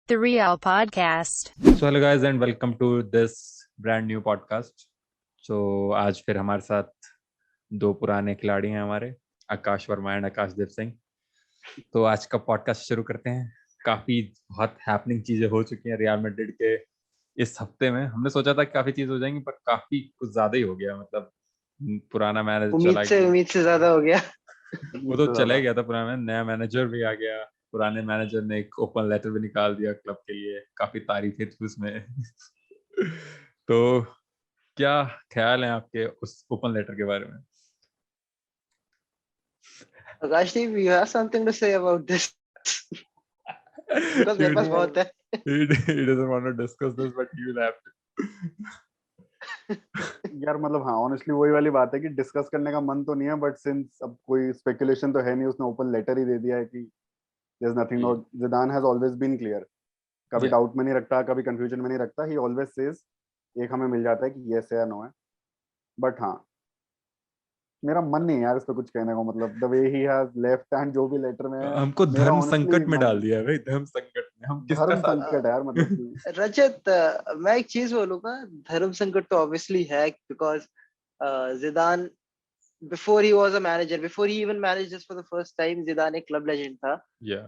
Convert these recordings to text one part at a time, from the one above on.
The Real Podcast. So hello guys and welcome to this brand new podcast. So आज फिर हमारे साथ दो पुराने खिलाड़ी हैं हमारे, आकाश वर्मा एंड आकाशदीप सिंह। तो आज का पॉडकास्ट शुरू करते हैं। काफी बहुत हैपनिंग चीजें हो चुकी हैं रियल मैड्रिड के इस हफ्ते में। हमने सोचा था कि काफी चीज हो जाएंगी पर काफी कुछ ज्यादा ही हो गया। मतलब पुराना मैनेजर चला गया, उम्मीद से ज्यादा हो गया। वो तो चला ही गया था पुराना, नया मैनेजर भी आ गया। पुराने मैनेजर ने एक ओपन लेटर भी निकाल दिया क्लब के लिए, काफी तारीफें थी उसमें। तो क्या ख्याल है आपके उस ओपन लेटर के बारे में? Akashdeep, you have something to say about this? Because मेरे पास बहुत है। He doesn't want to discuss this, but he will have to. यार मतलब हाँ ऑनेस्टली वही वाली बात है कि डिस्कस करने का मन तो नहीं है, बट सिंस अब कोई स्पेकुलेशन तो है नहीं, उसने ओपन लेटर ही दे दिया है कि there is nothing. No, Zidane has always been clear, कभी डाउट में नहीं रखता, कभी कंफ्यूजन में नहीं रखता। ही ऑलवेज सेज एक हमें मिल जाता है कि यस है या नो है। बट हाँ मेरा मन नहीं है यार इस पे कुछ कहने को। मतलब the way he has left and जो भी लेटर में है, हमको धर्म संकट में डाल दिया है भाई, धर्म संकट में। हम किसका धर्म साथ? संकट है यार। मतलब रजत, मैं एक चीज बोलूंगा, धर्म संकट तो ऑब्वियसली है because जिदान before he was a manager, before he even managed this for the first time, Zidane एक club legend था।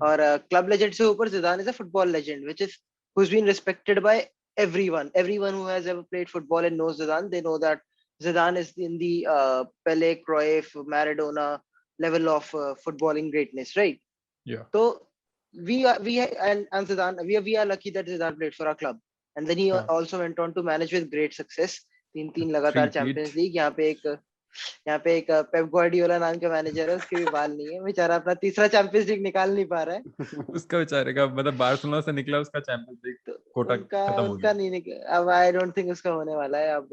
और club legend से ऊपर Zidane is a football legend, which is who's been respected by everyone who has ever played football and knows Zidane. They know that Zidane is in the Pele, Cruyff, Maradona level of footballing greatness, right? Yeah. So we and Zidane, we are lucky that Zidane played for our club, and then he also went on to manage with great success. तीन लगातार champions league. यहाँ पे एक Pep Guardiola नाम का manager है, उसके भी बाल नहीं है बेचारा, अपना तीसरा चैंपियंस लीग निकाल नहीं पा रहा है। उसका बेचारे का मतलब बार्सिलोना से निकला उसका चैंपियंस लीग कोटा खत्म हो गया। नहीं निकला अब। आई डोंट थिंक उसका होने वाला है अब।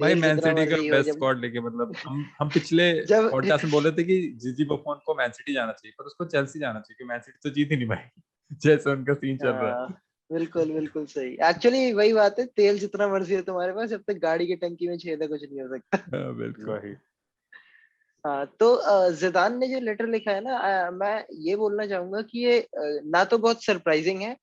भाई मैन सिटी का बेस्ट स्क्वाड लेके, मतलब हम पिछले पॉडकास्ट में बोल रहे थे कि जीजी बफोन को मैन सिटी जाना चाहिए, पर उसको चेल्सी जाना चाहिए कि मैन सिटी तो जीत ही नहीं पाएगी जैसे उनका सीन चल रहा है। बिल्कुल सही। एक्चुअली वही बात है, तेल जितना मर्जी है तुम्हारे पास, जब तक गाड़ी की टंकी में छेद है कुछ नहीं हो सकता। बिल्कुल। हाँ, तो जिदान ने जो लेटर लिखा है ना, मैं ये बोलना चाहूंगा कि ये ना तो बहुत सरप्राइजिंग है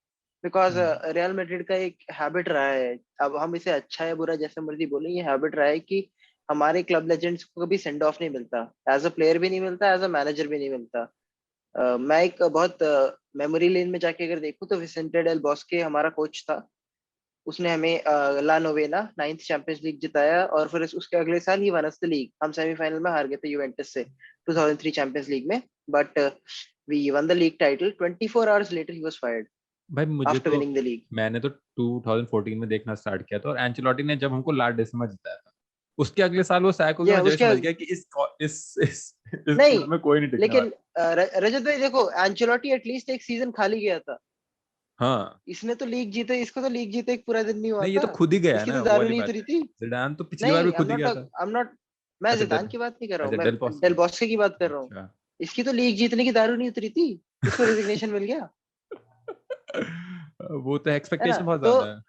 बिकॉज रियल मैड्रिड का एक हैबिट रहा है। अब हम इसे अच्छा या बुरा जैसे मर्जी बोलें, ये हैबिट रहा है कि हमारे क्लब लेजेंड्स को कभी सेंड ऑफ नहीं मिलता, एज अ प्लेयर भी नहीं मिलता, एज अ मैनेजर भी नहीं मिलता। मैं एक बहुत मेमोरी लेन में जाके अगर देखूं तो विसेंटे डेल बॉस्के हमारा कोच था। उसने हमें ला नोवेना 9th चैंपियंस लीग जिताया, और फिर उसके अगले साल ही वन अस द लीग। हम सेमीफाइनल में हार गए थे यूवेंटस से 2003 चैंपियंस लीग में, but we won the league title. 24 hours later ही वाज फायर्ड भाई मुझे आफ्टर विनिंग द लीग। मैंने तो 2014 में देखना स्टार्ट किया था, और एंचेलोटी ने जब हमको लास्ट डेसिमा जिताया था, उसके अगले साल वो सैको की वजह से समझ गया कि इस नहीं में कोई नहीं टिकने लेकिन रजत भाई देखो, एंचेलोटी एटलीस्ट एक सीजन खाली गया था। हाँ, इसने तो लीग जीते, इसको तो लीग जीते एक पूरा दिन नहीं हुआ नहीं ये था। तो खुद ही गया इसकी ना, तो वो दारू वाली नहीं बात उतरी है। थी। जिडान तो पिछली बार भी खुद ही गया था। मैं अच्छा, जिदान की बात नहीं कर रहा हूँ, अच्छा, मैं डेल बॉस्के की बात कर रहा हूँ। अच्छा। इसकी तो लीग जीतने की दारू नहीं उतरी थी, इसको रेजिग्नेशन मिल गया वो तो है ना। एक्सपेक्टेशन बहुत ज्यादा है।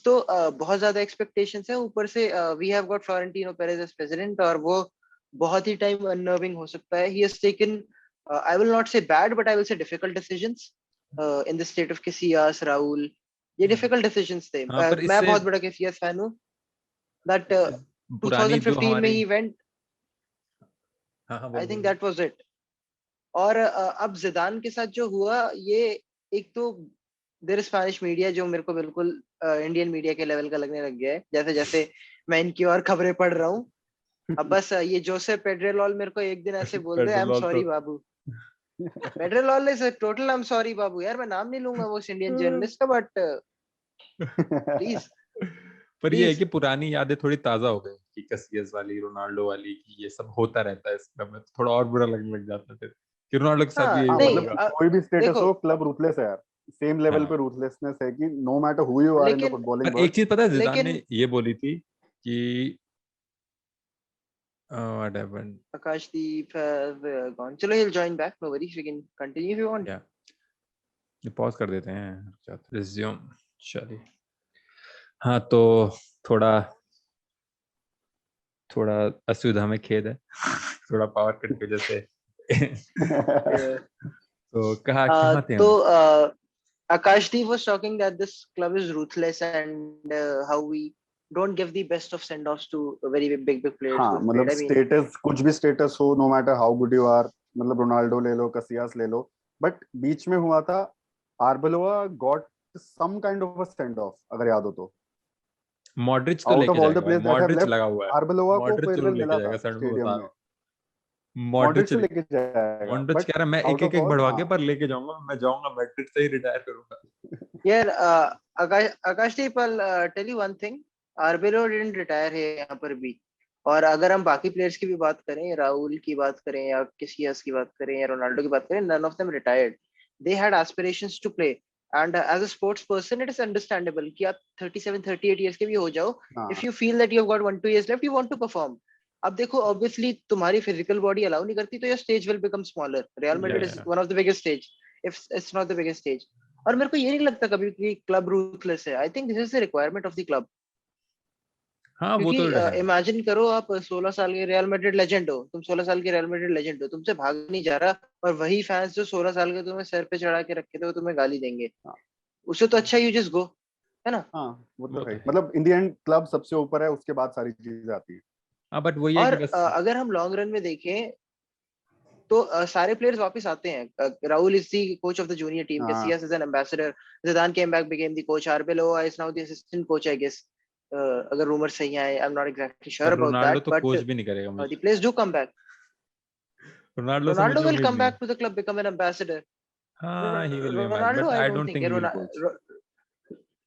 तो बहुत ज्यादा एक्सपेक्टेशंस है। ऊपर से we have got Florentino Perez as president, और वो बहुत ही टाइम अननर्विंग हो सकता है। He has taken, I will not say bad, but I will say difficult decisions in the state of Casillas, Raul. ये डिफिकल्ट डिसीजंस थे। मैं बहुत बड़ा कैसियास फैन हूँ, दैट पुरानी जो 2015 में he went. I think that was it. और अब जिदान के साथ जो हुआ, ये एक तो देयर स्पेनिश मीडिया जो मेरे को बिल्कुल इंडियन मीडिया के लेवल का लगने लग गया है, जैसे जैसे मैं इनकी और खबरें पढ़ रहा हूँ। अब बस ये जोसेफ पेड्रेलॉल मेरे को एक दिन ऐसे बोल दे, आई एम सॉरी बाबू। पेड्रेलॉल is total I am sorry babu. यार मैं नाम नहीं लूंगा वो इंडियन जर्नलिस्ट का, बट प्लीज। पर ये है कि पुरानी यादें थोड़ी ताजा हो गई कि कैसियस वाली, रोनाल्डो वाली, कि ये सब होता रहता है इस क्लब में, तो थोड़ा और बुरा लगने लग जाता है कि रोनाल्डो के साथ भी यही मतलब कोई भी स्टेटस हो, क्लब रूथलेस है यार। सेम लेवल पे रूथलेसनेस है कि no matter who you are in the footballing world. एक चीज पता है, जिदान ने ये बोली थी कि what happened? Akashdeep has gone. चलो, he'll join back. No worries. We can continue if you want. ये पॉज कर देते हैं, रिज्यूम। चलिए, हाँ तो थोड़ा असुविधा में खेद है थोड़ा पावर कट की वजह से। तो कहाँ थे? तो Akashdeep was talking that this club is ruthless and how we don't give the best of send-offs to very big players हाँ who've मतलब played. I mean, स्टेटस कुछ भी स्टेटस हो, no matter how good you are, मतलब Ronaldo ले लो, कसियास ले लो, but बीच में हुआ था Arbeloa got some kind of a send off, अगर याद हो तो। मॉड्रिच तो आउट लेके ऑफ ऑल द जाएगा भाई, players that have Modric left, लगा हुआ है, आर्बेलोआ को मॉड्रिच जरूर फेयरवेल लेके मिला जाएगा था सर, मैं स्टेडियम बता रहा में। हूँ। मॉड्रिच तो लेके जाएगा, मॉड्रिच बट कह रहा मैं एक आउट एक ऑफ एक ऑल बढ़वा हाँ के पर लेके जाऊंगा, मैं जाऊंगा मैड्रिड से ही रिटायर करूंगा। yeah, Akashdeep, I'll tell you one thing. Arbeloa didn't retire है यहाँ पर भी. और अगर हम बाकी प्लेयर्स की भी बात करें, राहुल की बात करें या कैसियास की बात करें या रोनाल्डो की बात करें, none of them retired. They had aspirations to play. And as a sports person, it is understandable कि आप 37-38 years के भी हो जाओ. हाँ If you feel that you have got 1-2 years left, you want to perform. अब देखो, obviously तुम्हारी physical body allow नहीं करती, तो your stage will become smaller. Real Madrid is one of the biggest stage, if it's not the biggest stage. और मेरे को ये नहीं लगता कभी कि क्लब रूथलेस है. I think this is the requirement of the club. हाँ वो क्योंकि तो है। इमेजिन करो, आप 16 साल के रियल मैड्रिड लेजेंड हो, तुम 16 साल के रियल मैड्रिड लेजेंड हो, तुमसे भाग नहीं जा रहा, और वही फैंस जो 16 साल के तुम्हें सर पे चढ़ा के रखे थे वो तुम्हें गाली देंगे. हाँ उससे तो अच्छा यू जस्ट गो, है ना. हाँ वो वो तो तो है, है। मतलब इन द एंड क्लब सबसे ऊपर है, उसके बाद सारी चीजें आती है। हाँ बट वही है और कि बस अगर हम लॉन्ग रन में देखें तो सारे प्लेयर्स वापस आते हैं. Raul is the coach of the junior team, हाँ Casillas is an ambassador, Zidane came back became the coach, Arbeloa is now the assistant coach I guess. अगर रूमर सही है, I am not exactly sure पर about Ronaldo that, तो but coach भी नहीं करेगा मुझे, the players do come back. Ronaldo से Ronaldo मुझे will उम्मीद come नहीं है। back to the club, become an ambassador. हाँ ही will B Ronaldo, but I I don't don't think. Think he will coach.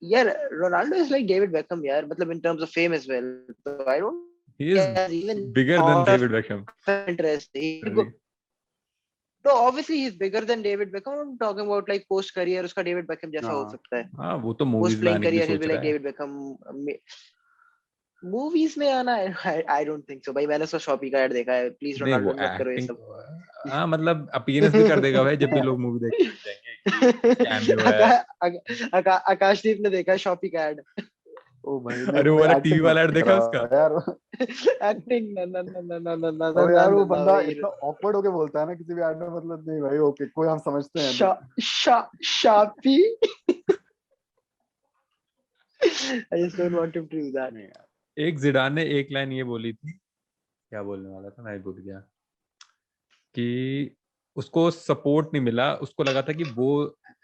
Yeah, Ronaldo is like David Beckham, yeah, मतलब in terms of fame as well. So I don't he think is he has even bigger than thought of David Beckham. interest. No, obviously he's bigger than David Beckham. I'm talking about like post career, उसका David Beckham जैसा हो हाँ सकता है. हाँ वो तो Post movies में playing आने के लिए career, he'll सोच be रहा like है। David Beckham. Movies में आना, I don't think so. भाई मैंने उसका शॉपी का ऐड देखा है. Please नहीं वो Ronaldo मत करो ये एक्टिंग, सब. हाँ मतलब अपीयरेंस भी कर देगा भाई, जब भी लोग मूवी देखने जाएंगे कि कैमियो है। आकाशदीप ने देखा है शॉपी का ऐड. ओ भाई अरे वो वाला टीवी वाला ऐड देखा उसका? यार एक्टिंग ना ओ यार वो बंदा इतना ऑकवर्ड होके बोलता है ना किसी भी ऐड में, मतलब नहीं भाई ओके कोई हम समझते हैं shoppe. I just don't want him to do that. नहीं यार। एक जिडान ने एक लाइन ये बोली थी, क्या बोलने वाला था मैं भूल गया, कि उसको सपोर्ट नहीं मिला, उसको लगा था कि वो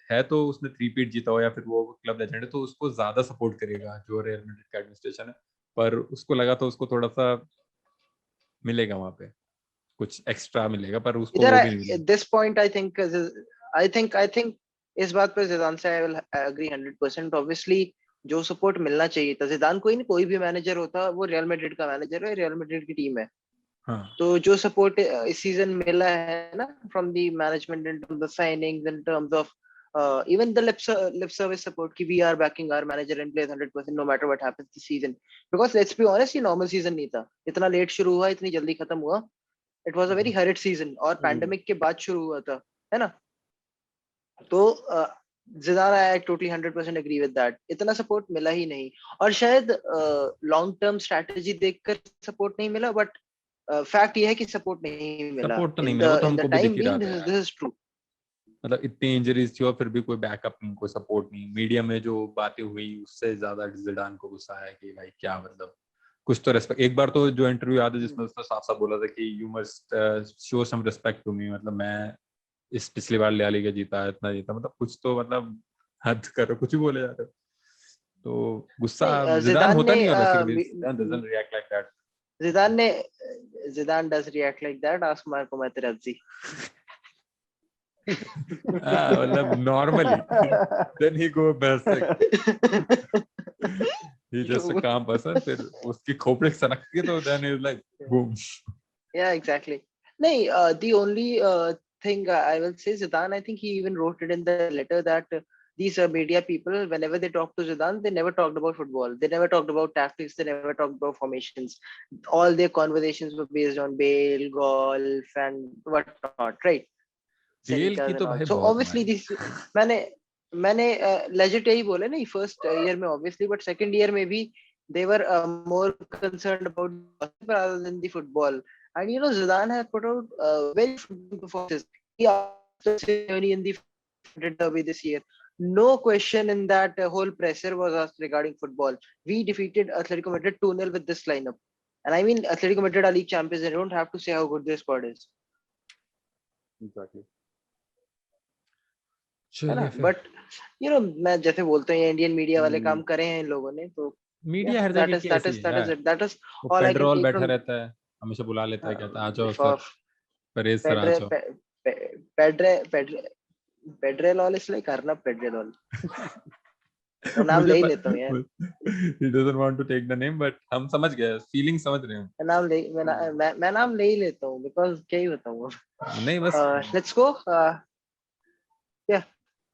है तो उसने 3 पीट जीता हो या फिर वो क्लब लेजेंड है तो उसको ज्यादा सपोर्ट करेगा जो रियल मैड्रिड का एडमिनिस्ट्रेशन है, पर उसको लगा तो उसको थोड़ा सा मिलेगा वहां पे, कुछ एक्स्ट्रा मिलेगा, पर उसको इधर वो भी नहीं मिला। at this point I think इस बात पर जिदान से I will agree 100%. Obviously जो सपोर्ट मिलना चाहिए था, जिदान कोई भी मैनेजर होता, वो रियल मैड्रिड का मैनेजर है, रियल मैड्रिड की टीम है. हाँ तो जो सपोर्ट इस सीजन मिला है ना from the management in terms of signings, in terms of even the lip service support ki we are backing our manager and plays 100% no matter what happens this season, because let's be honest ये normal season नहीं था, इतना late शुरू हुआ, इतनी जल्दी खत्म हुआ. It was a very hurried season और pandemic के बाद शुरू हुआ था, है ना. तो जिदान I totally 100% agree with that. इतना सपोर्ट मिला ही नहीं, और शायद लॉन्ग टर्म स्ट्रैटेजी देखकर सपोर्ट नहीं मिला, बट फैक्ट ये है कि सपोर्ट नहीं मिला. सपोर्ट तो नहीं मिला, वो तो हमको भी दिख टाइम ही रहा बीइंग था दिस इज ट्रू. मतलब इतनी इंजरीज थी और फिर भी कोई बैकअप नहीं, कोई सपोर्ट नहीं, मीडिया में जो बातें हुई उससे ज्यादा जिडान को गुस्सा आया कि भाई क्या मतलब कुछ तो रेस्पेक्ट। एक बार तो जो इंटरव्यू याद है जिसमें उसने साफ साफ बोला था कि you must show some respect to me, मतलब मैं इस पिछली बार लिया लीगा जीता, इतना जीता, मतलब कुछ तो मतलब हद करो, कुछ भी बोले जा रहे हो तो गुस्सा। जिदान होता नहीं है basically, Zidane doesn't react like that. Zidane does react like that. Ask Marco Materazzi. मतलब normally then he go berserk. He just a calm person, फिर उसकी खोपड़ी सनक के तो then he's like boom. Yeah, exactly. नहीं, the only thing I will say, Zidane, I think he even wrote it in the letter that these media people, whenever they talk to Zidane, they never talked about football. They never talked about tactics. They never talked about formations. All their conversations were based on Bale, golf, and whatnot, right? Bale की तो भाई So बहुत obviously मारी. this मैंने legit यही बोले नहीं, first year में obviously, but second year में भी they were more concerned about rather than the football. And you know, Zidane has put out very performances. He after Simeone in the derby this year, no question in that whole presser was asked regarding football. We defeated Atletico Madrid 2-0 with this lineup. And I mean, Atletico Madrid are league champions. They don't have to say how good their squad is. Exactly. है ना? चलिए फिर But मैं जैसे बोलते हैं Indian media वाले काम करे हैं इन लोगों ने, तो मीडिया हर that जगह is की that ऐसी is है that is यार. it. That is वो all I can petrol take बैठा from रहता है, हमेशा बुला लेता है, कहता है आ जाओ for सर, परेज सर आ Pedre जाओ. Pedre Pedre Pedrelol is like Arnab Pedrelol. तो नाम मुझे ले ही लेता हूँ यार. he doesn't want to take the name, but हम समझ गए, फीलिंग समझ रहे हैं. मैं नाम ले ही लेता हूँ because क्या ही बताऊँ. नहीं बस Let's go. Yeah.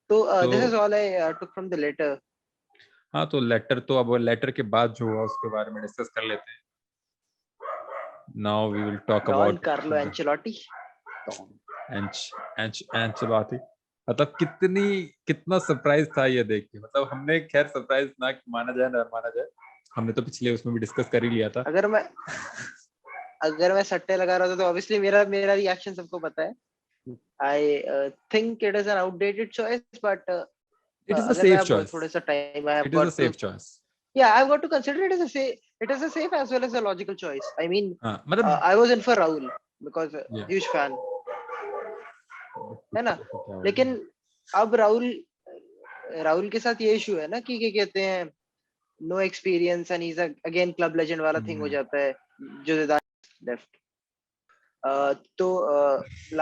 So तो this is all I took from the letter. हाँ, तो लेटर तो अब लेटर के बाद जो हुआ उसके बारे में डिस्कस कर लेते हैं. Now we will talk Don about Carlo Ancelotti. Ancelotti. मतलब कितना सरप्राइज था ये देख के. मतलब हमने खैर सरप्राइज ना माना जाए ना माना जाए, हमने तो पिछले उसमें भी डिस्कस कर ही लिया था. अगर मैं सट्टे लगा रहा था तो ऑब्वियसली मेरा रिएक्शन सबको पता है. I think it is an outdated choice, but it is a safe choice. थोड़ा सा time I have it is got a safe to, choice. Yeah, I've got to consider it as a safe as well as a logical choice. I mean, मतलब I was in for Raul because huge fan. है ना? लेकिन अब राहुल के साथ ये issue है ना कि क्या कहते हैं, no experience and is again club legend वाला थिंग हो जाता है जो ज़िदान लेफ्ट. तो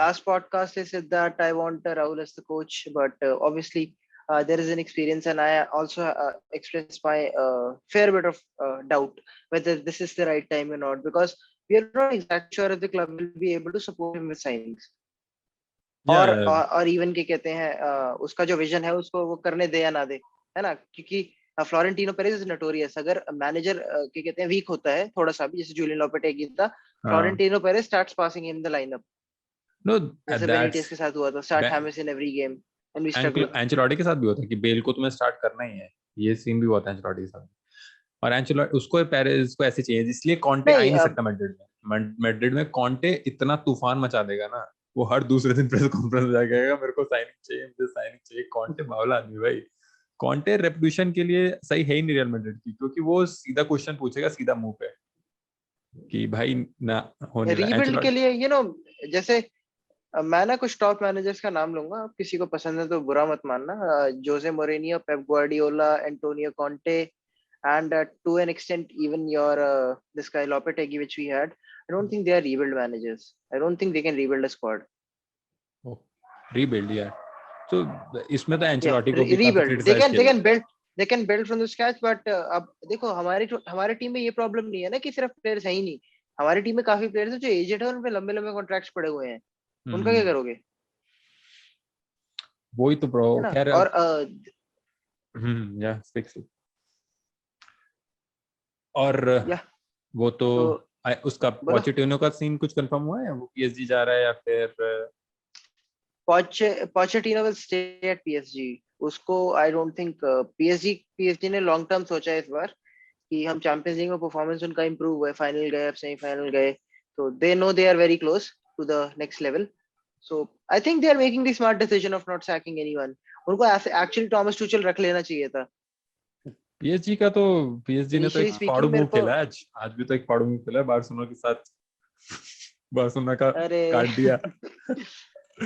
last podcast they said that I want Rahul as the coach, but obviously there is an experience, and I also expressed my fair bit of doubt whether this is the right time or not, because we are not exactly sure if the club will be able to support him with signings. और even के कहते हैं उसका जो vision है उसको वो करने दे या ना दे, है ना? क्योंकि फ्लोरेंटिनो पेरेज इज नोटोरियस, अगर मैनेजर के कहते हैं वीक होता है थोड़ा सा भी, जैसे जूलियन लोपेटेगी था, Florentino Perez starts passing in the lineup. No, जैसे बेनिटेस के साथ हुआ था, start James in every game and we struggle. Ancelotti के साथ भी होता है कि बेल को तुम्हें स्टार्ट करना ही है, ये सीन भी होता है एंचेलोटी के साथ. और एंचेलोटी उसको पेरेज को ऐसे चाहिए, इसलिए कॉन्टे आ ही नहीं सकता मैड्रिड में. कॉन्टे इतना तूफान मचा देगा ना, वो हर दूसरे दिन प्रेस कॉन्फ्रेंस में जाएगा, मेरे को साइनिंग चाहिए. कॉन्टे बावला आदमी भाई. कॉन्टे रेपुटेशन के लिए सही है ही नहीं रियल मैड्रिड की, क्योंकि वो सीधा क्वेश्चन पूछेगा सीधा मुंह पे कि भाई ना होने रीबिल्ड के लिए जैसे मैं ना कुछ टॉप मैनेजर्स का नाम लूंगा, आप किसी को पसंद है तो बुरा मत मानना. Jose Mourinho, Pep Guardiola, Antonio Conte, and to an extent even your this guy Lopetegui which we had. I don't think they are rebuild managers. I don't think they can rebuild a squad. Oh, rebuild, yeah. So इसमें तो Ancelotti को भी rebuild. They can build from the scratch, but अब देखो हमारे team में ये problem नहीं है ना कि सिर्फ प्लेयर्स है ही नहीं. हमारी टीम में काफी प्लेयर्स हैं जो एजेड है, उन पे लंबे कॉन्ट्रैक्ट्स पड़े हुए हैं. उनका क्या करोगे? वही तो ब्रो. खैर और या फिक्स. और वो तो उसका पोचेटिनो का सीन कुछ कंफर्म हुआ है, वो पीएसजी जा रहा है या फिर Pochettino will stay at PSG. उसको आई डोंट थिंक पीएसजी ने लॉन्ग टर्म सोचा है इस बार कि हम चैंपियंस लीग में परफॉर्मेंस उनका इंप्रूव हुआ है, फाइनल गए, अब सेमीफाइनल गए, तो they know they are very close to the next level. So I think they are making the smart decision of not sacking anyone. उनको एक्चुअली थॉमस टुचेल रख लेना चाहिए था. पीएसजी का तो पीएसजी ने तो एक फाड़ू मूव खेला है आज भी तो एक फाड़ू मूव खेला है बार्सिलोना के साथ. बार्सिलोना का काट दिया.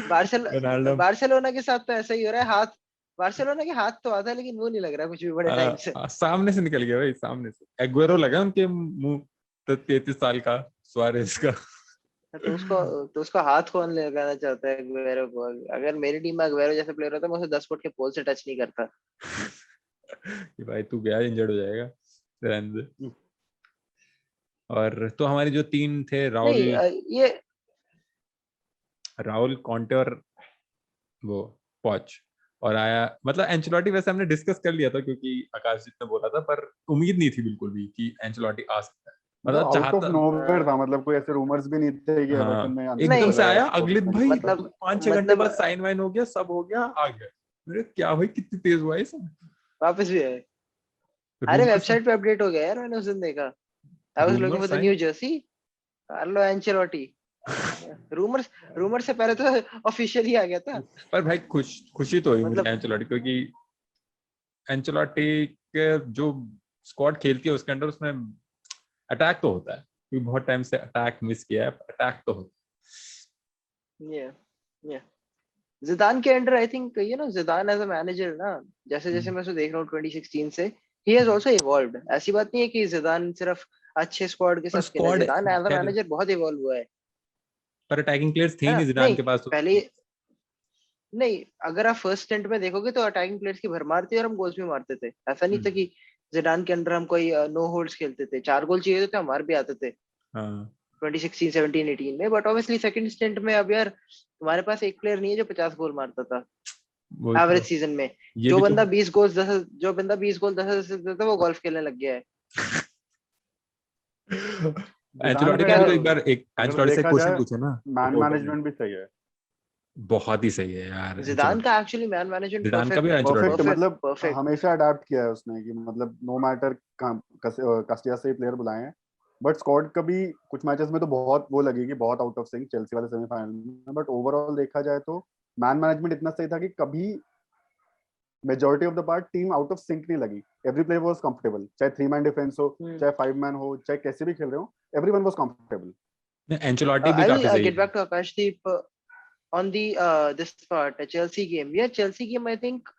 बार्सिलोना के साथ तो ऐसा ही हो रहा है. हाथ बार्सिलोना के हाथ तो आता है लेकिन वो नहीं लग रहा कुछ भी बड़े टाइम से. सामने से निकल गया भाई, सामने से. एग्वेरो लगा उनके मुंह, 33 साल का सुआरेज का. तो उसको हाथ कौन लगाना चाहता है एग्वेरो को? अगर मेरी टीम में एग्वेरो जैसा प्लेयर होता मैं उसे 10 फुट के पोल से टच नहीं करता कि भाई तू गया इंजर्ड हो जाएगा. और तो हमारे जो तीन थे, राहुल, कॉन्टे और वो पॉच, और आया मतलब एंचेलोटी. वैसे हमने डिस्कस कर लिया था क्योंकि आकाशजीत ने बोला था, पर उम्मीद नहीं थी बिल्कुल भी कि एंचेलोटी आ सकता है. मतलब चाहता नोवेयर था, मतलब कोई ऐसे रूमर्स भी नहीं थे कि एवर्टन में एकदम से आया अगले भाई, मतलब 5-6 घंटे बाद साइन वाइन हो गया, सब हो गया, आ गया. मेरे क्या भाई कितनी तेज हुआ है सब. वापस भी है. अरे वेबसाइट पे अपडेट हो गया यार, मैंने उस दिन देखा. I was looking for the new jersey, Carlo Ancelotti. Rumour से पहले तो ऑफिशियली आ गया था. पर भाई खुशी तो हुई मुझे एंचेलोटी, क्योंकि एंचेलोटी के जो स्क्वाड खेलती है उसके अंदर उसमें अटैक तो होता है, क्योंकि बहुत टाइम से अटैक मिस किया है, अटैक तो होता या या जिदान के अंडर आई थिंक ये ना जिदान एज अ मैनेजर ना, जैसे जैसे है। मैं उसको देख रहा हूँ 2016 से, ही हैज आल्सो इवॉल्वड। ऐसी बात नहीं है कि जिदान सिर्फ अच्छे स्क्वाड के पर साथ खेला, स्क्वाड जिदान एज अ खैर, मैनेजर बहुत इवॉल्व हुआ है पर अटैकिंग प्लेयर्स थे ही है नहीं ना? जिदान नहीं के पास तो। पहले नहीं, अगर आप फर्स्ट स्टेंट में देखोगे तो अटैकिंग प्लेयर्स की भरमार थी और हम गोल्स भी मारते थे। ऐसा नहीं था कि जिडान के अंडर हम कोई नो होल्ड्स खेलते थे, 4 गोल चाहिए थे हमारे भी आते थे हाँ 2016 17 18 में। बट ऑब्वियसली सेकंड स्टेंट में अब यार तुम्हारे पास एक प्लेयर नहीं है जो 50 गोल मारता था वही एवरेज तो, सीजन में। ये भी तो जो बंदा 20 गोल 10 असिस्ट देता है वो गोल्फ खेलने लग गया है। जिदान एंचेलोटी का ने भी क्या तो एक बार एक अगर एंचेलोटी से देखा क्वेश्चन जाए पूछा ना मैन रिपोर्टर ने, मैनेजमेंट भी सही है। बहुत ही सही है यार जिदान एंचेलोटी। का एक्चुअली मैन मैनेजमेंट जिदान का भी परफेक्ट है, एंचेलोटी परफेक्ट का। परफेक्ट मतलब परफेक्ट। हमेशा अडेप्ट किया है उसने कि मतलब नो मैटर कास्टिया से प्लेयर बुलाए हैं, बट स्क्वाड कभी कुछ मैचेस में तो बहुत वो लगी कि बहुत आउट ऑफ सिंक चेल्सी वाले सेमीफाइनल में, बट ओवरऑल देखा जाए तो मैन मैनेजमेंट इतना सही था कि कभी majority of the part team out of sync नहीं लगी। एवरी प्लेयर वाज कंफर्टेबल, चाहे 3 मैन डिफेंस हो चाहे 5 मैन हो चाहे कैसे भी खेल रहे हो, एवरीवन वाज कंफर्टेबल। एंचेलोटी भी I will काफी सही get है। back to Akashdeep on the this part, Chelsea game. Yeah, Chelsea game I think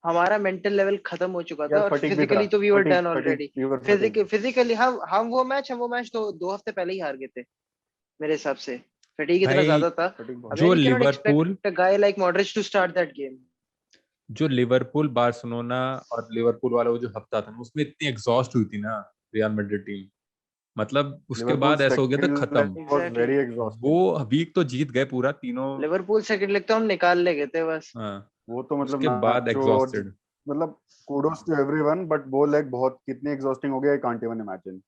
हमारा मेंटल लेवल खत्म हो चुका था यार और फटीग भी था, फिजिकली तो we were fatigue done fatigue already. We were fatigue. Physically हम वो मैच तो 2 हफ्ते पहले ही हार गए थे मेरे हिसाब से। फटीग इतना भाई ज्यादा था। फटीग बहुत अब जो यार you can not Liverpool expect a guy like Modric to start that game. जो लिवरपूल बार्सिलोना और लिवरपूल वाला वो जो हफ्ता था ना, उसमें इतनी एग्जॉस्ट हुई थी ना रियल मैड्रिड टीम, मतलब उसके लिवरपूल बाद ऐसा हो गया था सेकंड लेग खत्म। वाज एग्जैक्टली, वेरी वो एग्जॉस्टिंग। वीक तो जीत गए पूरा तीनों। लिवरपूल सेकंड लेग तो हम निकाल ले गए थे बस। हाँ वो तो मतलब उसके बाद नाचो और एग्जॉस्टेड। मतलब कुडोस टू एवरीवन, बट वो लेग बहुत कितनी एग्जॉस्टिंग हो गया, आई कांट इवन इमेजिन।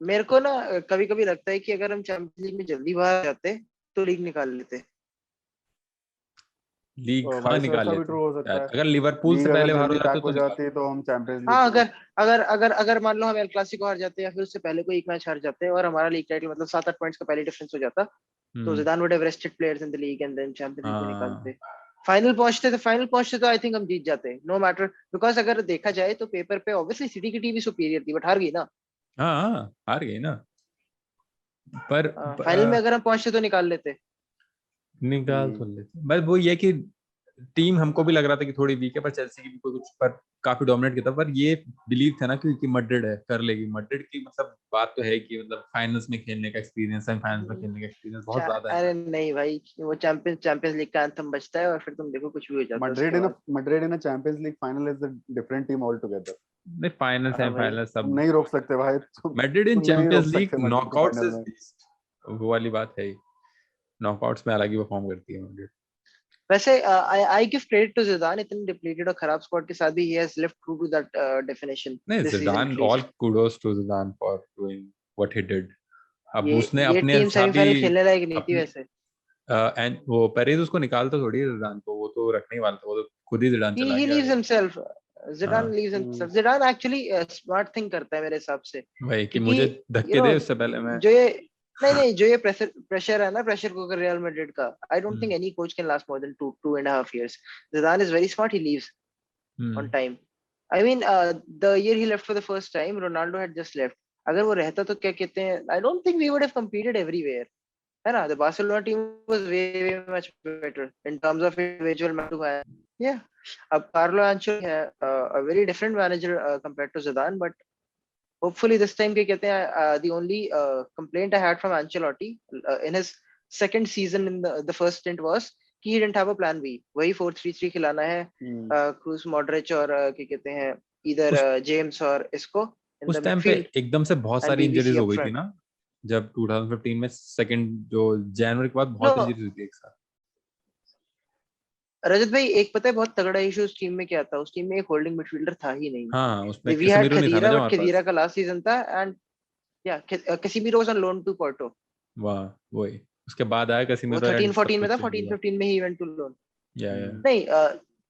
मेरे को ना कभी कभी लगता है कि अगर हम चैंपियंस लीग में जल्दी बाहर जाते तो लीग निकाल लेते। लीग हाँ वाइस निकाल वर्सा भी लेते ट्रू हो सकता शायद, है। अगर लिवरपूल से लीग अगर पहले बाहर हो जल्दी जाते पैक तो हो निकाल। जाती तो हम चैंपियंस लीग हाँ, को। अगर मान लो हम एल क्लासिको हार जाते या फिर उससे पहले कोई एक मैच हार जाते और हमारा लीग टाइटल मतलब 7-8 पॉइंट्स का पहले डिफरेंस हो जाता, तो hmm Zidane would have rested players in the league and then Champions league में हाँ निकालते। फाइनल पहुंचते तो आई थिंक हम जीत जाते नो मैटर, बिकॉज अगर देखा जाए तो पेपर पे ऑब्वियसली सिटी की टीम ही सुपीरियर थी बट हार गई ना। हाँ हार गई ना, पर फाइनल में अगर हम पहुंचते तो निकाल लेते। निकाल तो लेते, बस वो ये कि टीम हमको भी लग रहा था कि थोड़ी वीक है, पर चेल्सी की भी कोई कुछ पर काफी डोमिनेट किया था, पर ये बिलीव था ना क्योंकि मैड्रिड है कर लेगी। मैड्रिड की मतलब बात तो है कि मतलब फाइनल्स में खेलने का एक्सपीरियंस, सेमीफाइनल्स में खेलने का एक्सपीरियंस बहुत ज्यादा है अरे ना। नहीं भाई, वो चैंपियंस लीग का एंथम बजता है और फिर तुम देखो कुछ भी हो जाता है उसके बाद। Madrid in a Champions League final is a different team altogether. नहीं फाइनल हाँ भाई, सेमीफाइनल तुम सब। नहीं रोक सकते भाई, मैड्रिड इन तुम नहीं चैंपियंस रोक लीग सकते मैड्रिड को नॉकआउट्स फाइनल इज में। बीस्ट, वो वाली बात है ही। नॉकआउट्स में अलग ही परफॉर्म करती है मैड्रिड। वैसे I give credit to Zidane, इतने डिप्लीटेड और खराब स्क्वाड के साथ भी he has lived true to that definition नहीं this season Zidane, at all least. Kudos to Zidane for doing what he did. अब उसने ये अपने टीम हिसाब सेमीफाइनल ही खेलने लायक नहीं थी अपने वैसे। एंड वो पेरेज उसको निकालता थोड़ी है जिदान को, वो तो रखने ही वाला था, वो तो खुद ही जिदान चला ही गया लीव्स अगर। हिमसेल्फ, जिदान हाँ leaves himself. जिदान actually smart thing करता है मेरे हिसाब से, वही कि क्योंकि मुझे यू धक्के नो दे उससे पहले मैं। जो ये नहीं जो ये प्रेशर है ना, प्रेशर कुकर रियल मैड्रिड का, आई don't think hmm any coach can last more than 2.5 years. जिदान is very smart, he leaves on hmm time. I mean, the year he left for the first time, Ronaldo had just left. अगर वो रहता तो क्या कहते हैं, I don't think we would have competed everywhere. है ना? The Barcelona team was way much better in terms of individual man to man. Yeah. अब Carlo Ancelotti है a very different manager compared to Zidane, but hopefully this time क्या कहते हैं, the only complaint I had from Ancelotti in his second season in the first stint was कि he didn't have a plan B. वही 4-3-3 खिलाना है, क्रूस Modric और क्या कहते हैं इधर उस जेम्स और इसको इन उस द टाइम पे मिडफील्ड एकदम से बहुत एंड सारी इंजरीज बीबीसी हो अप गई थी फ्रंट। ना, जब 2015 में सेकंड जो जनवरी के बाद नो बहुत इंजरीज हुई थी एक साथ। रजत भाई, एक पता है बहुत तगड़ा इशू उस टीम में क्या था, उस टीम में एक होल्डिंग मिडफील्डर था ही हाँ उसमें नहीं। वी हैड कैसेमीरो नहीं था ना खदीरा, जो बट हमारे खदीरा पास। का लास्ट सीजन था एंड या Casemiro was on loan to Porto. वाह वही, उसके बाद आया वो कैसेमीरो एंड सब 13-14 में कुछ था, चेंज हुआ। 14-15 में ही वेंट टू लोन। या नहीं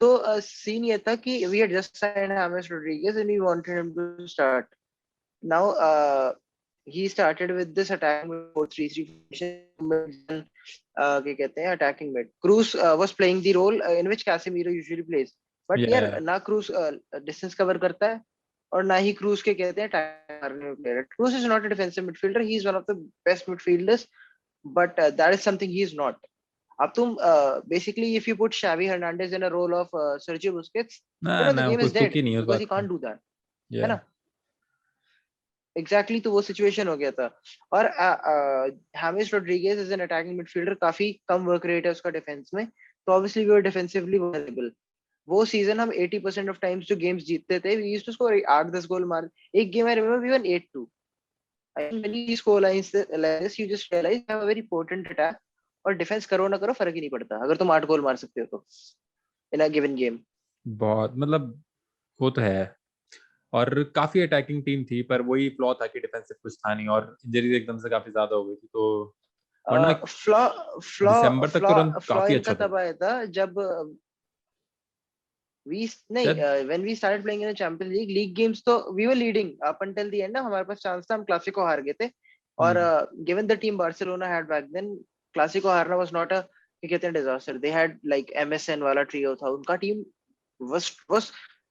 तो सीन ये था कि we had just signed James Rodriguez and we wanted him to start now. he started with this attacking mid 4-3-3 formation, क्या कहते हैं attacking mid. Cruz was playing the role in which Casemiro usually plays. But Yeah. यार ना cruise distance cover करता है और ना ही cruise के कहते हैं attack मारने में player. Cruise is not a defensive midfielder, he is one of the best midfielders, but that is something he is not. अब तुम basically if you put Xavi Hernandez in a role of Sergio Busquets, ना you know the ना game कुछ is तुक dead ही नहीं है उस because बात he का. can't do that. है Yeah. ना? एग्जैक्टली तो वो सिचुएशन हो गया था. और James Rodriguez is an attacking midfielder, काफी कम वर्क रेट है उसका डिफेंस में, तो obviously we were defensively vulnerable. वो सीजन हम 80% ऑफ टाइम्स जो गेम्स जीतते थे, we used to score 8-10 goal मार. एक game I remember we won 8-2. When you score lines like this you just realise have a very potent attack, और defence करो ना करो फर्क ही नहीं पड़ता अगर तुम 8 गोल मार सकते हो तो इन अ गिवन गेम. बहुत मतलब वो तो है. और काफी अटैकिंग टीम थी, पर वही फ्लॉ था कि डिफेंसिव कुछ था नहीं, और इंजरीज एकदम से काफी ज्यादा हो गई थी. तो वरना फ्लॉ फ्लॉ दिसंबर तक तो फ्लॉ रन फ्लॉ काफी इनका अच्छा था. तब आया था जब शायद when we started playing in the Champions League games, तो we were leading up until the end ना. हमारे पास चांस था, हम क्लासिको हार गए थे. और given the team Barcelona had back then, Clasico हारना was not a क्या कहते हैं disaster. They had like MSN वाला trio था, उनका team was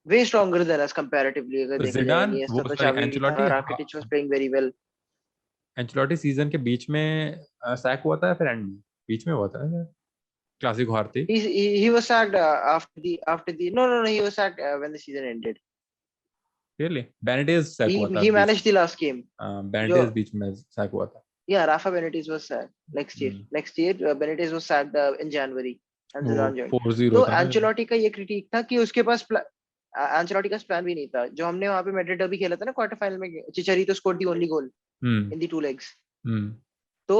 way stronger than us comparatively. अगर तो देखा जाए, जिडान Iniesta वो था, सॉरी Xavi था, Rakitic was playing very well. Ancelotti season के बीच में सैक हुआ था या फिर एंड में? बीच में हुआ था ना Clasico हारती. He was sacked after the no he was sacked when the season ended. रियली? बेनिटेज सैक हुआ था He बीच managed the last game. Benitez जो बीच में सैक हुआ था. Yeah, Rafa Benitez was sacked next year. Next year, Benitez was sacked in January, and वो Zidane joined. 4-0 तो था ना. एंचेलोटी का ये क्रिटिक था कि उसके पास एंचेलोटी का प्लान भी नहीं था. जो हमने वहां पे मैड्रिड डर्बी खेला था ना क्वार्टर फाइनल में, Chicharito scored the only goal in the 2 legs. तो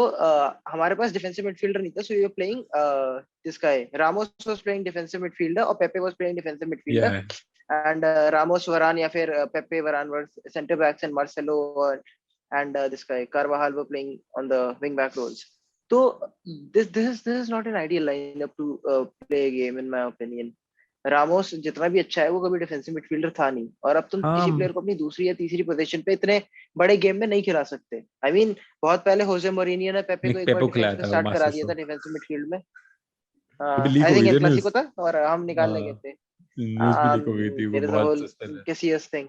हमारे पास डिफेंसिव मिडफील्डर नहीं था, so we were playing this guy. Ramos was playing defensive midfielder और Pepe was playing defensive midfielder. And Ramos, Varane या फिर Pepe, Varane were center backs, and Marcelo and this guy Carvajal were playing on the wing back roles. So this is not an ideal lineup to play a game in my opinion. Ramos जितना भी अच्छा है वो कभी defensive midfielder था नहीं, और अब तुम किसी प्लेयर को अपनी दूसरी या तीसरी पोजीशन पे इतने बड़े गेम में नहीं खिला सकते. आई मीन बहुत पहले होजे मोरिनियो ने पेपे को एक बार डिफेंस में स्टार्ट करा दिया था डिफेंसिव मिडफील्ड में. आई थिंक एल क्लासिको था और हम निकालने गए थे. न्यूज़ भी लीक हो गई थी वो बहुत पहले. Cassius thing.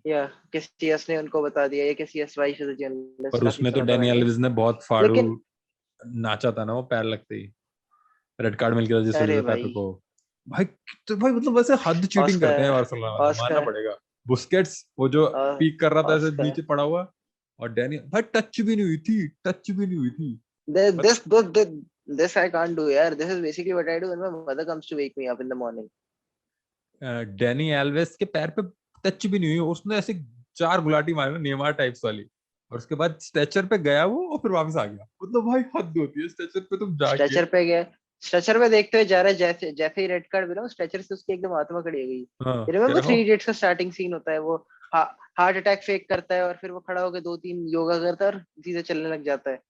या कैसियस ने उनको बता दिया, ये कैसियस वाइस इज जर्नलिस्ट. और उसमें तो डैनी एल्वेस ने बहुत फाड़ू नाचा था ना वो पैर लगते ही. रेड कार्ड मिल गया जिससे पेपे को. भाई तो भाई मतलब वैसे हद चीटिंग करते हैं बार्सिलोना, मानना पड़ेगा. बुस्केट्स वो जो पीक कर रहा था ऐसे नीचे पड़ा हुआ, और डैनी भाई टच भी नहीं हुई थी. This I can't do यार. This is basically what I do when my mother comes to wake me up in the morning. Danny Alves के पैर पे टच भी नहीं हुई, उसने ऐसे 4 गुलाटी मारी ना नेमार टाइप्स वाली, और उसके बाद स्ट्रेचर पे गया वो और फिर वापस आ गया. मतलब भाई हद होती है स्ट्रेचर पे. तुम जाके स्ट्रेचर पे गए, स्ट्रेचर पे देखते हुए जा रहा है, जैसे ही रेड कार्ड मिला स्ट्रेचर से उसकी एकदम आत्मा खड़ी हो गई. रिमेंबर 3 इडियट्स का स्टार्टिंग सीन होता है, वो हार्ट अटैक फेक करता है और फिर वो खड़ा होकर 2-3 योगा करता है और सीधे चलने लग जाता है.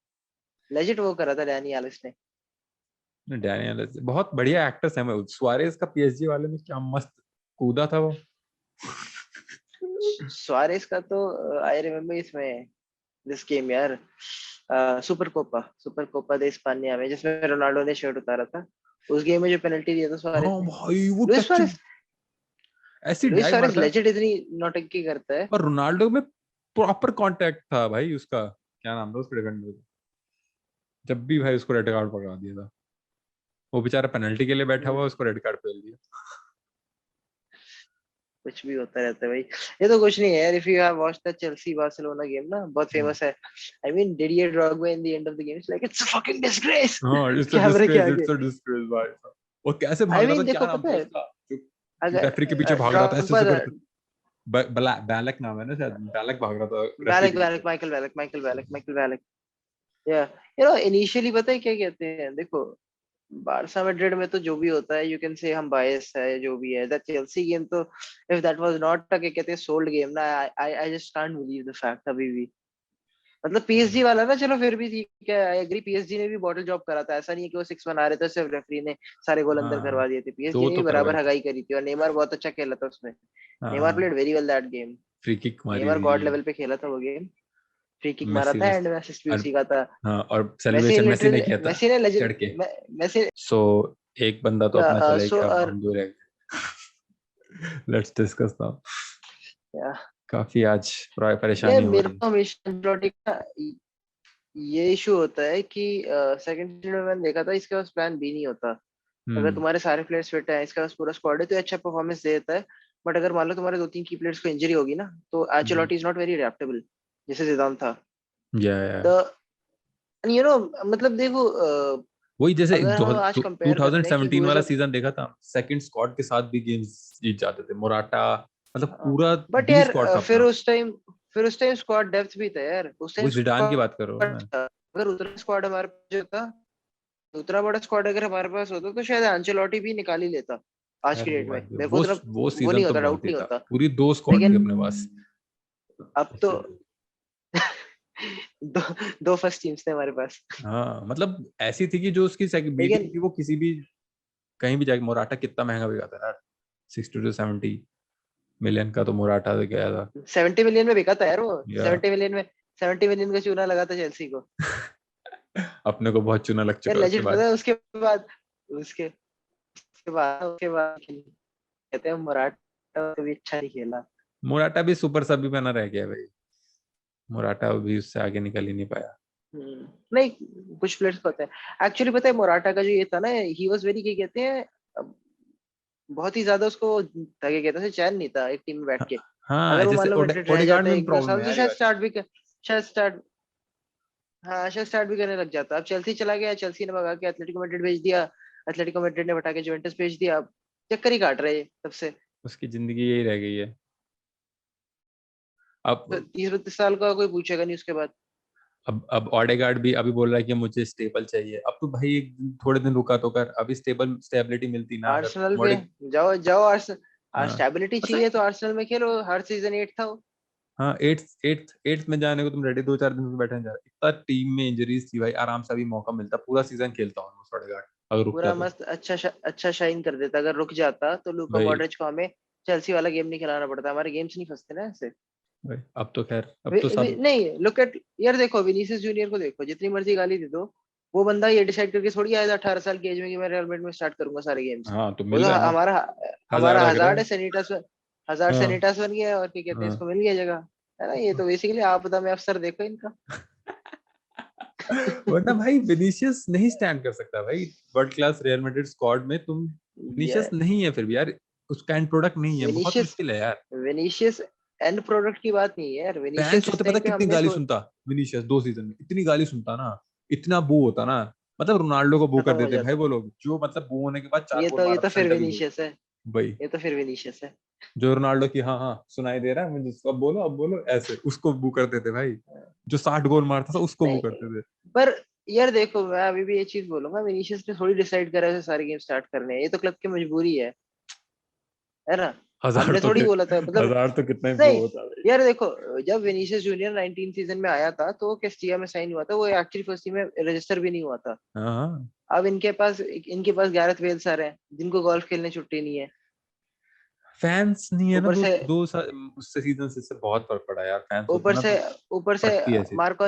लेजिट वो करा था डैनी एल्वेस ने. डैनी एल्वेस बहुत बढ़िया एक्टर्स है. सुआरेज का पीएसजी वाले में क्या मस्त कूदा था वो. सुआरेज का तो आई रिमेंबर इसमें दिस गेम यार, सुपर कोपा दे स्पेनिया में, जिसमें रोनाल्डो ने शर्ट उतारा था. उस गेम में जो पेनल्टी दिया था सुआरेज ने. भाई वो लुइस सुआरेज ऐसी डाइव मारता है, लेजेंड इतनी नौटंकी करता है. और रोनाल्डो में प्रॉपर कांटेक्ट था भाई. उसका क्या नाम था उस डिफेंडर का, जब भी भाई उसको रेड कार्ड पकड़ा दिया था. वो बेचारा पेनल्टी के लिए बैठा हुआ, उसको रेड कार्ड पेल दिया. कुछ भी होता रहता है भाई. ये तो कुछ नहीं है यार. If you have watched the Chelsea Barcelona game ना, बहुत फेमस है. I mean Didier Drogba in the end of the game it's like it's a fucking disgrace. हां इट्स अ डिसग्रेस भाई. वो कैसे भाग रहा था, क्या नाम था उसका, जो रेफरी के पीछे भाग रहा था ऐसे करके. बैलक नाम है ना शायद. बैलक भाग रहा था. माइकल बैलक. या यू नो इनिशियली पता है क्या कहते हैं, देखो बारसा मैड्रिड में तो जो भी होता है यू कैन से हम बायस है, जो भी है. दैट चेल्सी गेम तो इफ दैट वाज नॉट क्या कहते हैं सोल्ड गेम ना, I just can't believe the fact. अभी भी मतलब पीएसजी वाला ना, चलो फिर भी ठीक है, आई एग्री. पीएसजी ने भी बॉटल जॉब करा था, ऐसा नहीं है कि वो 6 बना रहे थे, सिर्फ रेफरी ने सारे गोल अंदर करवा दिए थे. पीएसजी ने बराबर हगाई करी थी, और नेमार बहुत अच्छा खेला था उसमें. Neymar played very well that game. Free kick मारी, नेमार गॉड लेवल पे खेला था वो गेम. फ्री किक मारा था, एंड असिस्ट भी उसी का था. हां, और सेलिब्रेशन मेसी ने किया था मेसी ने चढ़ के. मेसी. सो एक बंदा तो अपना चले गया, हम दूर है. Let's discuss now. या काफी आज ये परेशानी हो मेरे रही। को हमेशा एंcelotti का ये इशू होता है कि सेकंड सीजन में मैंने देखा था इसके पास प्लान बी नहीं होता। अगर तुम्हारे सारे प्लेयर्स फिट है, इसके पास पूरा स्क्वाड है, तो ये अच्छा परफॉर्मेंस दे देता है। बट अगर मान लो तुम्हारे 2-3 की प्लेयर्स को इंजरी होगी ना, तो एंcelotti इज नॉट वेरी अडेप्टेबल, जैसे जिदान था। या तो यू नो मतलब देखो वही जैसे अगर हम आज कंपेयर करते हैं कि 2017 हु इज वाला सीजन देखा था, सेकंड स्क्वाड के साथ भी गेम्स जीत जाते थे मोराटा, मतलब पूरा बट बी यार स्क्वाड था अपना। फिर उस टाइम स्क्वाड डेप्थ भी था यार, उस वो टाइम जिडान की बात कर रहा हूँ मैं। स्क्वाड। अगर उतना स्क्वाड हमारे पास होता, उतना बड़ा स्क्वाड अगर हमारे पास होता, तो शायद एंcelotti भी निकाल ही लेता आज की यार वो डेट में। बात भी, मेरे को उतना वो वो सीजन नहीं तो होता, बहुत डाउट ही नहीं था, होता। पूरी 2 स्क्वाड थी लेकिन अपने पास। अब तो दो दो फर्स्ट टीम्स थे हमारे पास। हाँ मतलब ऐसी थी कि जो उसकी बी टीम लेकिन थी वो किसी भी कहीं भी जाके, मोराटा कितना महंगा बिका था यार, 60 to 70 मिलियन का तो मोराटा गया था 70 मिलियन में बिका था यार वो। या 70 मिलियन का चूना लगा था चेल्सी को। अपने को बहुत चूना लग यार चुका उसके लेजेंड पता बाद। है उसके उसके बाद कहते हैं मराठा कभी अच्छा नहीं खेला। मोराटा भी सुपर सब भी बना रह गया भाई, मोराटा भी उससे आगे निकल ही नहीं पाया। नहीं, कुछ प्लेयर्स को होता है एक्चुअली। पता है मोराटा का जो ये था ना, ही वाज वेरी, क्या कहते हैं, बहुत ही ज्यादा उसको क्या कहते हैं, चैन नहीं था एक टीम में बैठ के। हाँ अगर वो मान जैसे लो मैड्रिड रह ओडेगार्ड जाता में भी एक दो प्रॉब्लम साल, है तो यार ये वाली। शायद स्टार्ट हाँ शायद स्टार्ट भी करने लग जाता। अब चेल्सी चला गया, चेल्सी ने भगा के एथलेटिको मैड्रिड भेज दिया, एथलेटिको मैड्रिड ने भटा के जुवेंटस भेज दिया। अब चक्कर ही काट रहे हैं तब से। उसकी जिंदगी यही रह गई है तो अब। 30-32 साल का कोई पूछेगा नहीं उसके बाद। अब ओडेगार्ड भी अभी बोल रहा है कि मुझे स्टेबल चाहिए। अब तो भाई थोड़े दिन रुका तो कर, अभी स्टेबिलिटी मिलती ना अगर आर्सेनल पे मोडे। जाओ जाओ, आर्सेनल हाँ स्टेबिलिटी पता चाहिए है। तो आर्सेनल में खेलो, हर सीजन 8 था वो। हाँ एट्थ में जाने को तुम रेडी, 2-4 दिन में बैठे जा रहे, इतना टीम में इंजरीज थी भाई, आराम से अभी मौका मिलता पूरा सीजन खेलता हूँ ओडेगार्ड अगर रुक पूरा गया तो। मस्त अच्छा शाइन कर देता। अगर रुक जाता तो लूका भाई मॉड्रिच को हमें चेल्सी वाला गेम नहीं खिलाना पड़ता, हमारे गेम्स नहीं फंसते ना ऐसे। भाई अब तो खैर अब तो सब। नहीं लुक एट, यार देखो विनीसियस जूनियर को देखो, जितनी मर्जी गाली दे दो, वो बंदा ये डिसाइड करके थोड़ी आया था 18 साल की एज में कि मैं रियल मैड्रिड में स्टार्ट करूंगा सारे गेम्स। हाँ तो वो मिल तो रहा है ना, हमारा हजार हमारा लग रहा हजार्ड है। है, सेनिटास हजार्ड हाँ सेनिटास बन गया है, और क्या कहते हैं, हाँ। इसको मिल गया जगह। है ना, ये तो बेसिकली आपदा में अफसर देखो इनका। वरना भाई विनीशियस नहीं स्टैंड कर सकता भाई world class real Madrid squad में तुम। विनीशियस ये नहीं है फिर भी यार, उसका एंड प्रोडक्ट नहीं है, बहुत विनीशियस मुश्किल है यार। विनीशियस एंड प्रोडक्ट की बात नहीं है यार। फैंस विनीशियस इस होते पता टाइम पे कितनी हमने गाली सुनता विनीशियस 2 सीजन में, इतनी गाली सुनता ना, इतना बू होता ना, मतलब रोनाल्डो को बू खत्म कर हो देते भाई जाता। वो लोग, जो मतलब बू होने के बाद 4 गोल ये मारा तो था फिर सेल्टा विगो। विनीशियस है। भाई ये तो फिर विनीशियस है। जो रोनाल्डो की हाँ हाँ सुनाई दे रहा है मुझे, अब बोलो ऐसे उसको बू करते थे भाई, जो 60 गोल मारता था उसको बू नहीं, करते थे। पर यार देखो मैं अभी भी ये चीज बोलूंगा, विनीशियस ने थोड़ी डिसाइड करा है सारे गेम स्टार्ट करने हैं, ये तो क्लब की मजबूरी है ना। हजार हमने तो थोड़ी बोला था मतलब। हजार तो कितना ही वो नहीं होता है। यार देखो, जब विनीशियस जूनियर 19 सीजन में आया था, तो वो कैस्टिया में साइन हुआ था, वो एक्चुअली फर्स्ट टीम में रजिस्टर भी नहीं हुआ था। हाँ हाँ। अब इनके पास गैरेथ बेल्स आ रहे हैं, जिनको गोल्फ खेलने छुट्टी नहीं है। फैंस नहीं है ना, ऊपर से उससे सीजन से बहुत फर्क पड़ा यार, फैंस होता ऊपर ना से तो ऊपर से पटती ऐसी ऐसी। मार्को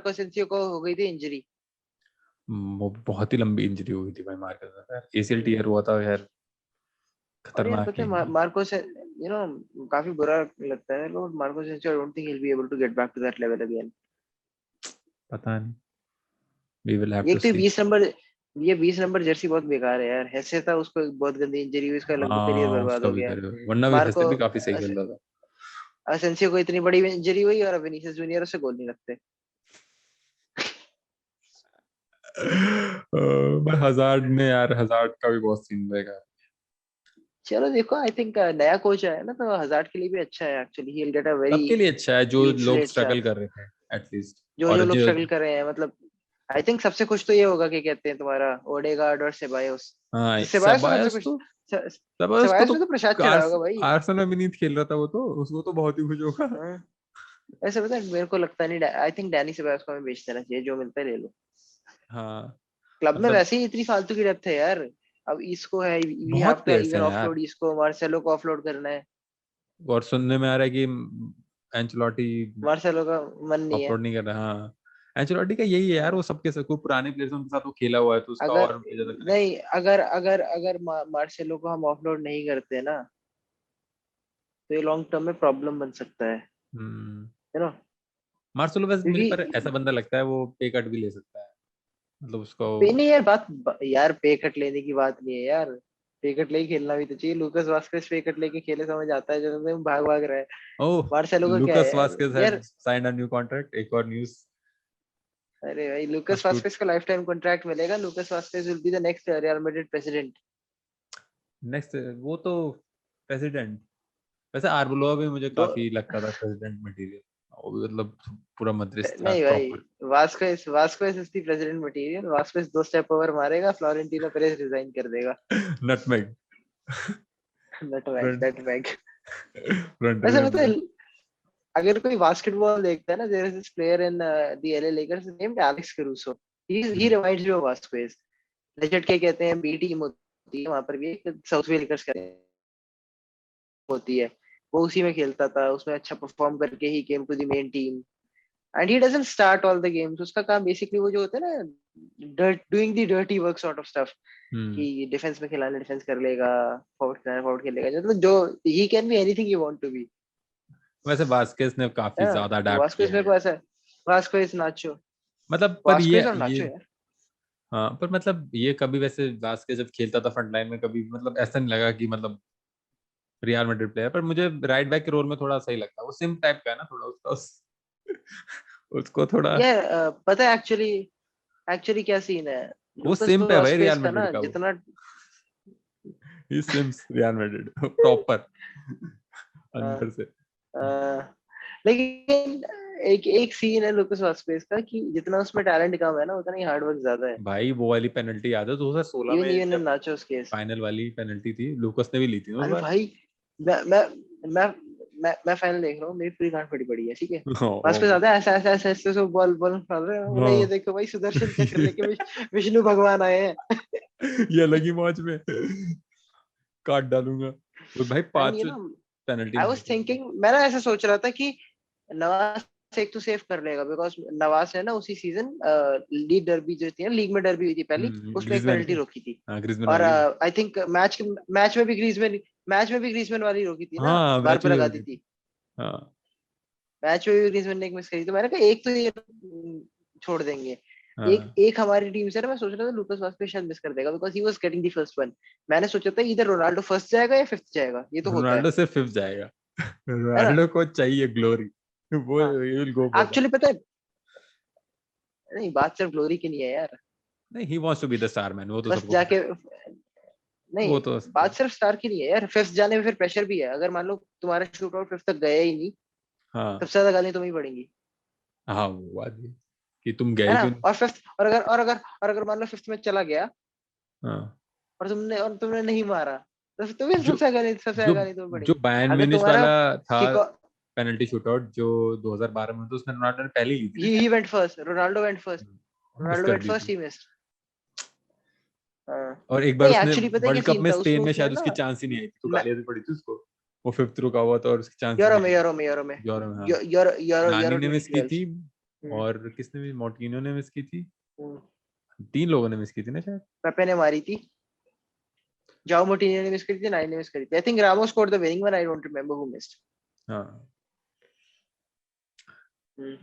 असेंसियो को हो गई थी इंजरी। वो बहुत ही लंबी इंजरी हुई थी भाई मार्कस का यार, एसीएल टीयर हुआ था यार, और यार खतरनाक पता ही। है मार्को से काफी बुरा लगता है लोग। Marco Asensio, I don't think he will be able to get back to that level again. पता नहीं, वी विल हैव टू एक तो सी। 20 नंबर, ये 20 नंबर जर्सी बहुत बेकार है यार। हैसे था, उसको बहुत गंदी इंजरी हुई, उसका लगभग करियर हाँ बर्बाद उसका हो भी गया। करे, वरना भी हंसे मार्को भी काफी सही खेल रहा था। असेंसियो को इतनी बड़ी इंजरी हुई, और अब विनीसियस जूनियर उससे गोल नहीं लगते। पर हजार्ड ने यार, हजार्ड का भी बहुत सीन रहेगा। चलो देखो, आई थिंक नया कोच आया ना, तो हजार्ड के लिए भी अच्छा है actually. He will get a very सबके लिए अच्छा है जो क्लीन लोग स्लेट स्ट्रगल स्टार्ट। कर रहे थे एटलीस्ट। जो जो और लोग जो स्ट्रगल कर रहे हैं, मतलब आई थिंक सबसे खुश तो ये होगा कि कहते हैं तुम्हारा ओडेगार्ड और सेबायोस। हाँ सेबायोस तो सबसे सेबायस खुश। तो, सेबायस को सेबायोस तो में तो प्रसाद चढ़ा होगा भाई। आर्सेनल में नहीं खेल रहा था वो तो, उसको तो बहुत ही खुश होगा। हाँ, ऐसे पता है, मेरे को लगता नहीं। आई थिंक डैनी सेबायोस को हमें बेच देना चाहिए, जो मिलता है ले लो। हाँ क्लब में मतलब वैसे ही इतनी फालतू की डेप्थ है यार। अब इसको है, वी हैव बहुत टू प्लेयर्स इवन हैं यार। ऑफलोड इसको, मार्सेलो को ऑफलोड करना है। और सुनने में आ रहा है कि एंचेलोटी मार्सेलो का मन नहीं है। अपलोड नहीं कर रहा। हाँ एंचेलोटी का यही है यार, वो सबके सब कोई पुराने प्लेयर्स उनके साथ वो खेला हुआ है तो उसका अगर और ज्यादा कनेक्शन। नहीं, अगर अगर अगर मार्सेलो को हम ऑफलोड नहीं करते ना, तो ये लॉन्ग टर्म में प्रॉब्लम बन सकता है, यू नो। मार्सेलो वैसे मुझे पर क्योंकि ऐसा बंदा लगता है वो पे कट भी ले सकता है, मतलब उसको पे नहीं यार, यार पे कट लेने की बात नहीं है यार, पे कट लेके खेलना भी तो चाहिए। लूकास वास्केस पे कट लेके खेले समझ आता है, जब तुम भाग भाग रहा है। ओह मार्सेलो का क्या लूकास है यार वास्केज हैड यार। साइंड अ न्यू कॉन्ट्रैक्ट, एक और न्यूज़। अरे भाई लूकास मस्ट वास्केस को लाइफ टाइम कॉन्ट्रैक्ट मिलेगा। Lucas Vazquez will be the next real Madrid president. Next वो तो प्रेसिडेंट, वैसे आर्बुलो भी मुझे दो काफी लगता था प्रेसिडेंट मटेरियल, वो भी मतलब पूरा मद्रिस था नहीं भाई, proper. Vazquez is the president material. Vazquez 2 step over मारेगा, फ्लोरेंटिनो पेरेज रिजाइन कर देगा। Nutmeg nutmeg front nutmeg. Front वैसे में मतलब अगर कोई बास्केटबॉल देखता है ना, there is this player in the LA Lakers named Alex Caruso. He reminds me of Vazquez. Legend के कहते हैं, बी टीम होती है वहां पर भी, एक साउथ वे लेकर्स कहते हैं होती है। वो उसी में खेलता था, उसमें अच्छा परफॉर्म करके he came to the main team. And he doesn't start all the games. उसका काम बेसिकली वो जो होता है ना, doing the dirty work sort of stuff, कि डिफेंस में खिलाना डिफेंस कर लेगा, फॉरवर्ड खेलेगा, मतलब जो he can be anything you want to be. वैसे वास्केस ने काफी है ज्यादा ना, अडेप्ट वास्कोस किया मेरे है, को ऐसा, वास्कोस नाचो, मतलब पर वास्कोस और ये नाचो यार। हाँ पर मतलब ये कभी वैसे वास्केस जब खेलता था फ्रंट लाइन में कभी मतलब ऐसा नहीं लगा कि मतलब रियल मैड्रिड प्लेयर, पर मुझे राइट बैक के रोल में थोड़ा सही लगता है, वो सिम टाइप का है ना थोड़ा उसका उसको थोड़ा यार पता है एक्चुअली, एक्चुअली क्या सीन है, वो लूकास सिम्प है भाई वास्कोस रियल का मैड्रिड ना का, वो जितना ही सिम्स रियल मैड्रिड प्रॉपर अ, अंदर से। अ, लेकिन एक एक सीन है लूकास वास्कोस का, कि जितना उसमें टैलेंट कम है ना, उतना ही हार्ड वर्क ज्यादा है। भाई वो वाली पेनल्टी याद है 2016 इवन में इवन इन जब नाचोस केस। फाइनल वाली पेनल्टी थी, लूकस ने भी ली थी ना उस अरे बार। भाई, मैं मैं मैं मैं फाइनल देख रहा हूँ, मेरी पूरी गांड फटी पड़ी है, ठीक है। वास्कोस हाँ आता है, ऐसा ऐसा ऐसा ऐसे से बॉल बॉल फाड़ रहे हैं, बोला ये हाँ देखो भाई, सुदर्शन चक्र लेके विष्णु भगवान आए हैं। ये लगी मौज में काट डालूंगा, वो भाई एंड पांच यू नो, पेनल्टी आई मारी वाज थी उसने। थिंकिंग, मैं ना ऐसा सोच रहा था कि नवाज एक तो सेव कर लेगा, बिकॉज नवाज ने ना उसी सीजन लीग डर्बी जो थी ना, लीग में डर्बी हुई थी पहली, उसमें एक ग्रीजमैन पेनल्टी की, रोकी थी। हाँ ग्रीजमैन और वाली। आई थिंक मैच में भी ग्रीजमैन वाली रोकी थी ना, हाँ बार मैच पे में लगा दी होगी थी। हाँ मैच में भी ग्रीजमैन ने एक मिस करी, तो मैंने कहा एक तो ये छोड़ देंगे। एक हाँ एक हमारी टीम से ना, मैं सोच रहा था लूकास वास्कोस शायद मिस कर देगा, because he was getting the first one. मैंने सोचा था इधर रोनाल्डो फर्स्ट जाएगा या फिफ्थ जाएगा, ये तो होता रोनाल्डो से फिफ्थ जाएगा है ना। रोनाल्डो को चाहिए ग्लोरी, वो हाँ will go for that. Actually पता है, नहीं बात सिर्फ ग्लोरी की नहीं है यार। नहीं he wants to be the star man, वो तो फर्स्ट सबको पता जाके, है, नहीं वो तो बात सिर्फ स्टार की नहीं है यार, फिफ्थ जाने में फिर प्रेशर भी है। अगर मान लो तुम्हारा शूट आउट फिफ्थ तक गया ही नहीं, हाँ सबसे ज्यादा गाली तुम्हें पड़ेंगी, हाँ वो बात भी कि तुम गए है ही ना। क्यों नहीं। और अगर मान लो फिफ्थ में चला गया, हाँ और तुमने नहीं मारा, तो फिर तुम्हें जो सबसे ज्यादा जो गाली तुम्हें जो पड़ेगी। बायर्न अगर म्यूनिच तुम्हारा वाला था किक, पेनल्टी शूटआउट जो 2012 में, तो उसमें रोनाल्डो ने पहले ही ली थी ना ही शायद। Went first, Ronaldo went first, miss Ronaldo कर वेंट दी फर्स्ट, थी, ही मिस्ड। हाँ। और एक बार नहीं उसने एक्चुअली पता है क्या वर्ल्ड कप सीन में था स्पेन उसमें, में उसने शायद ना, उसकी चांस ही नहीं आई थी, तो मैं गालियां भी पड़ी थी उसको, वो फिफ्थ रुका हुआ था और उसकी चांस ही यूरो नहीं में आई। यूरो में यूरो में यूरो में हाँ, यूरो यूरो नानी यूरो ने मिस की 2012। थी, हम्म, और किसने भी, मोर्टिनो ने मिस की थी, हम्म। 3 लोगों ने मिस की थी ना शायद। पेपे ने मारी थी, जाओ मोटिन्यो ने मिस करी थी, नाइन ने मिस करी थी। I think Ramos scored the winning one, I don't remember who missed. हाँ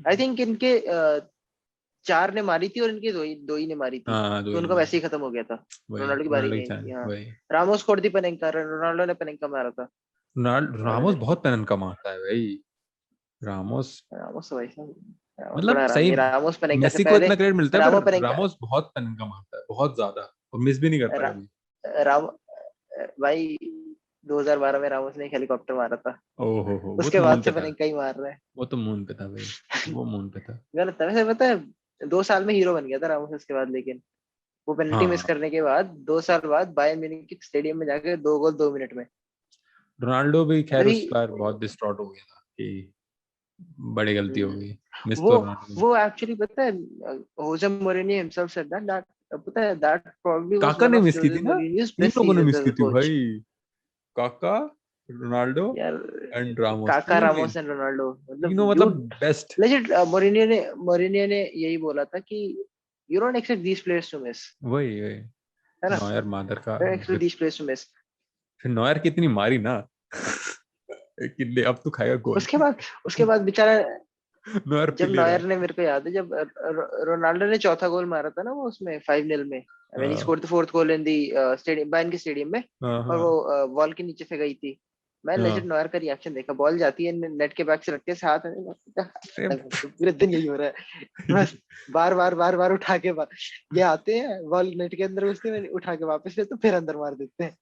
आई थिंक इनके 4 ने मारी थी और इनके दो ही ने मारी थी, हाँ दो तो ही ने उनका मारी वैसे थी, ही खत्म हो गया था। वही रोनाल्डो की बारी रोनाल्डो की नहीं चांस थी, हाँ। वही। रामोस स्कोर्ड दी पेनेंका, रोनाल्डो ने पेनेंका मारा था। रोनाल्डो रोनाल्डो रामोस ने बहुत पेनन का मारता है भाई, रामोस रामोस तो भाई साहब, रामोस बड़ा मतलब सही। आरामी। रामोस पेनेंका से मेसी को पहले, इतना क्रेडिट मिलता है, रामो पर पेनेंका, रामोस बहुत पेनन का मारता है, बहुत ज्यादा, और मिस भी नहीं करता रा, कभी। राम भाई 2012 में रामोस ने एक हेलीकॉप्टर मारा था, ओहो हो, वो उसके तो बाद मून पे से था, पेनेंका ही मार रहा है। वो तो मून पे था भाई, वो मून पे था। गलत है वैसे, पता है 2 साल में हीरो बन गया था रामोस उसके बाद, लेकिन वो पेनल्टी मिस हाँ करने के बाद 2 साल बाद बायर्न म्यूनिख के स्टेडियम में जाके 2 गोल 2 मिनट में। रोनाल्डो भी खैर मतलब उस ही बार बहुत डिस्ट्रॉट हो गया था कि बड़ी गलती हो हम्म, गई, मिस वो तो रोनाल्डो ने। वो एक्चुअली पता है, होजे मोरिन्यो हिमसेल्फ सेड दैट, पता है दैट प्रोबब्ली वाज काका वन ने ऑफ मिस की जोसे थी ना, मोरिन्योस 3 बेस्ट लोगों ने सीजंस मिस एज की अ थी कोच। भाई, काका, रोनाल्डो यार एंड रामोस, काका, तीनों ने, रामोस एंड रोनाल्डो, मतलब तीनों यू मतलब बेस्ट। लेजिट, मोरिन्यो ने यही बोला था कि you don't expect these players to miss, वही वही है ना, नॉयर मादर का, don't expect these players to miss. फिर नॉयर की इतनी मारी ना किल्ले अब तू खाएगा गोल। उसके बाद बेचारा नॉयर जब पिले नॉयर रहा ने, मेरे को याद है जब रोनाल्डो ने चौथा गोल मारा था ना वो उसमें 5-0 में, व्हेन ही हाँ scored the fourth goal in the stadium, Bayern के स्टेडियम में, हाँ और हाँ वो बॉल के नीचे से गई थी। मैं लेजेंड हाँ। नॉयर का रिएक्शन देखा, बॉल जाती है नेट के बैक से लगते हैं हाथ में, अरे पूरे दिन यही हो रहा है बस, बार बार उठा के ये आते हैं, बॉल नेट के अंदर घुसते हैं, उठा के वापस ले तो फिर अंदर मार देते हैं।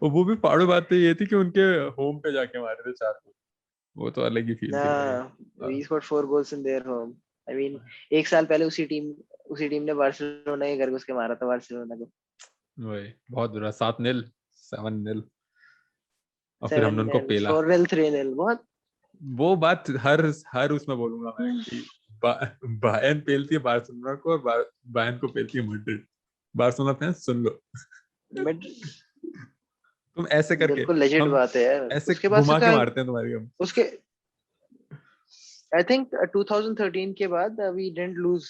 वो भी फाड़ू बात तो ये थी कि उनके होम पे जाके मारे थे 4 गोल, वो तो अलग ही फील थी भाई। We scored 4 goals in their home. I mean एक साल पहले उसी टीम ने बार्सिलोना के घर घुस के मारा था बार्सिलोना को, वही बहुत बुरा 7-0 7-0, और फिर हमने उनको 7-0 पेला। 4-0 3-0 बहुत। वो बात हर उसमें बोलूंगा मैं कि बायर्न पेलती है बार्सिलोना को और बायर्न को पेलती है मैड्रिड। बार्सिलोना फैंस सुन लो, मिड तुम ऐसे करके बिल्कुल लेजेंड हम बात है यार। ऐसे उसके बाद से घुमा तो के मारते हैं तुम्हारी हम। उसके आई थिंक 2013 के बाद वी डिडंट लूज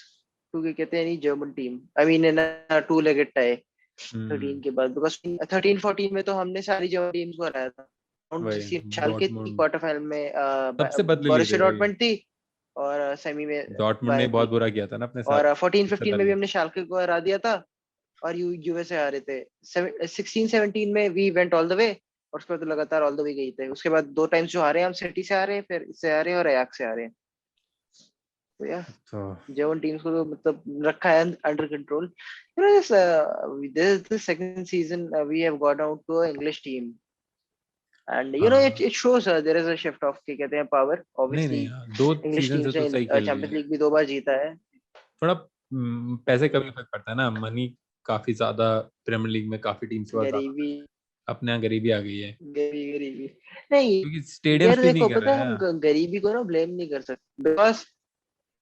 टू के कहते हैं any German team, I mean in a two legged tie 13 के बाद, बिकॉज़ 13-14 में तो हमने सारी जर्मन टीम्स को हराया था। राउंड वही 16 शाल्के थी डॉर्टमुंड क्वार्टर फाइनल में, सबसे बदले लिए थे बोरुसिया भाई। डॉर्टमुंड थी, और सेमी में डॉर्टमुंड ने बायर्न बहुत थी, बुरा किया था ना अपने साथ, और 14-15 इससे में भी पहले। हमने शाल्के को हरा दिया था, और यूएसए हारे थे। 16-17 में we went all the way, और उसके बाद तो लगातार ऑल द वे गई थे। उसके बाद 2 टाइम्स जो हारे हम, सिटी से हारे, फिर इससे हारे और अयाक्स से हारे। तो यार तो जर्मन टीम्स को तो मतलब रखा है under control. You know this is the second season we have got out to an English team, and you know हाँ it shows there is a shift of क्या कहते हैं power, नहीं obviously। नहीं यार, 2 इंग्लिश सीजन से teams तो ने सही खेल रही चैंपियंस है। लीग भी 2 बार जीता है। थोड़ा पैसे का भी फर्क पड़ता है ना, मनी काफी ज्यादा प्रीमियर लीग में काफी टीम्स के पास ज्यादा गरीबी पैसा है। अपने यहाँ गरीबी आ गई है गरीबी नहीं क्योंकि स्टेडियम्स यार, भी नहीं देखो कर पता रहे है हैं हम ना। गरीबी को ना ब्लेम नहीं कर सकते,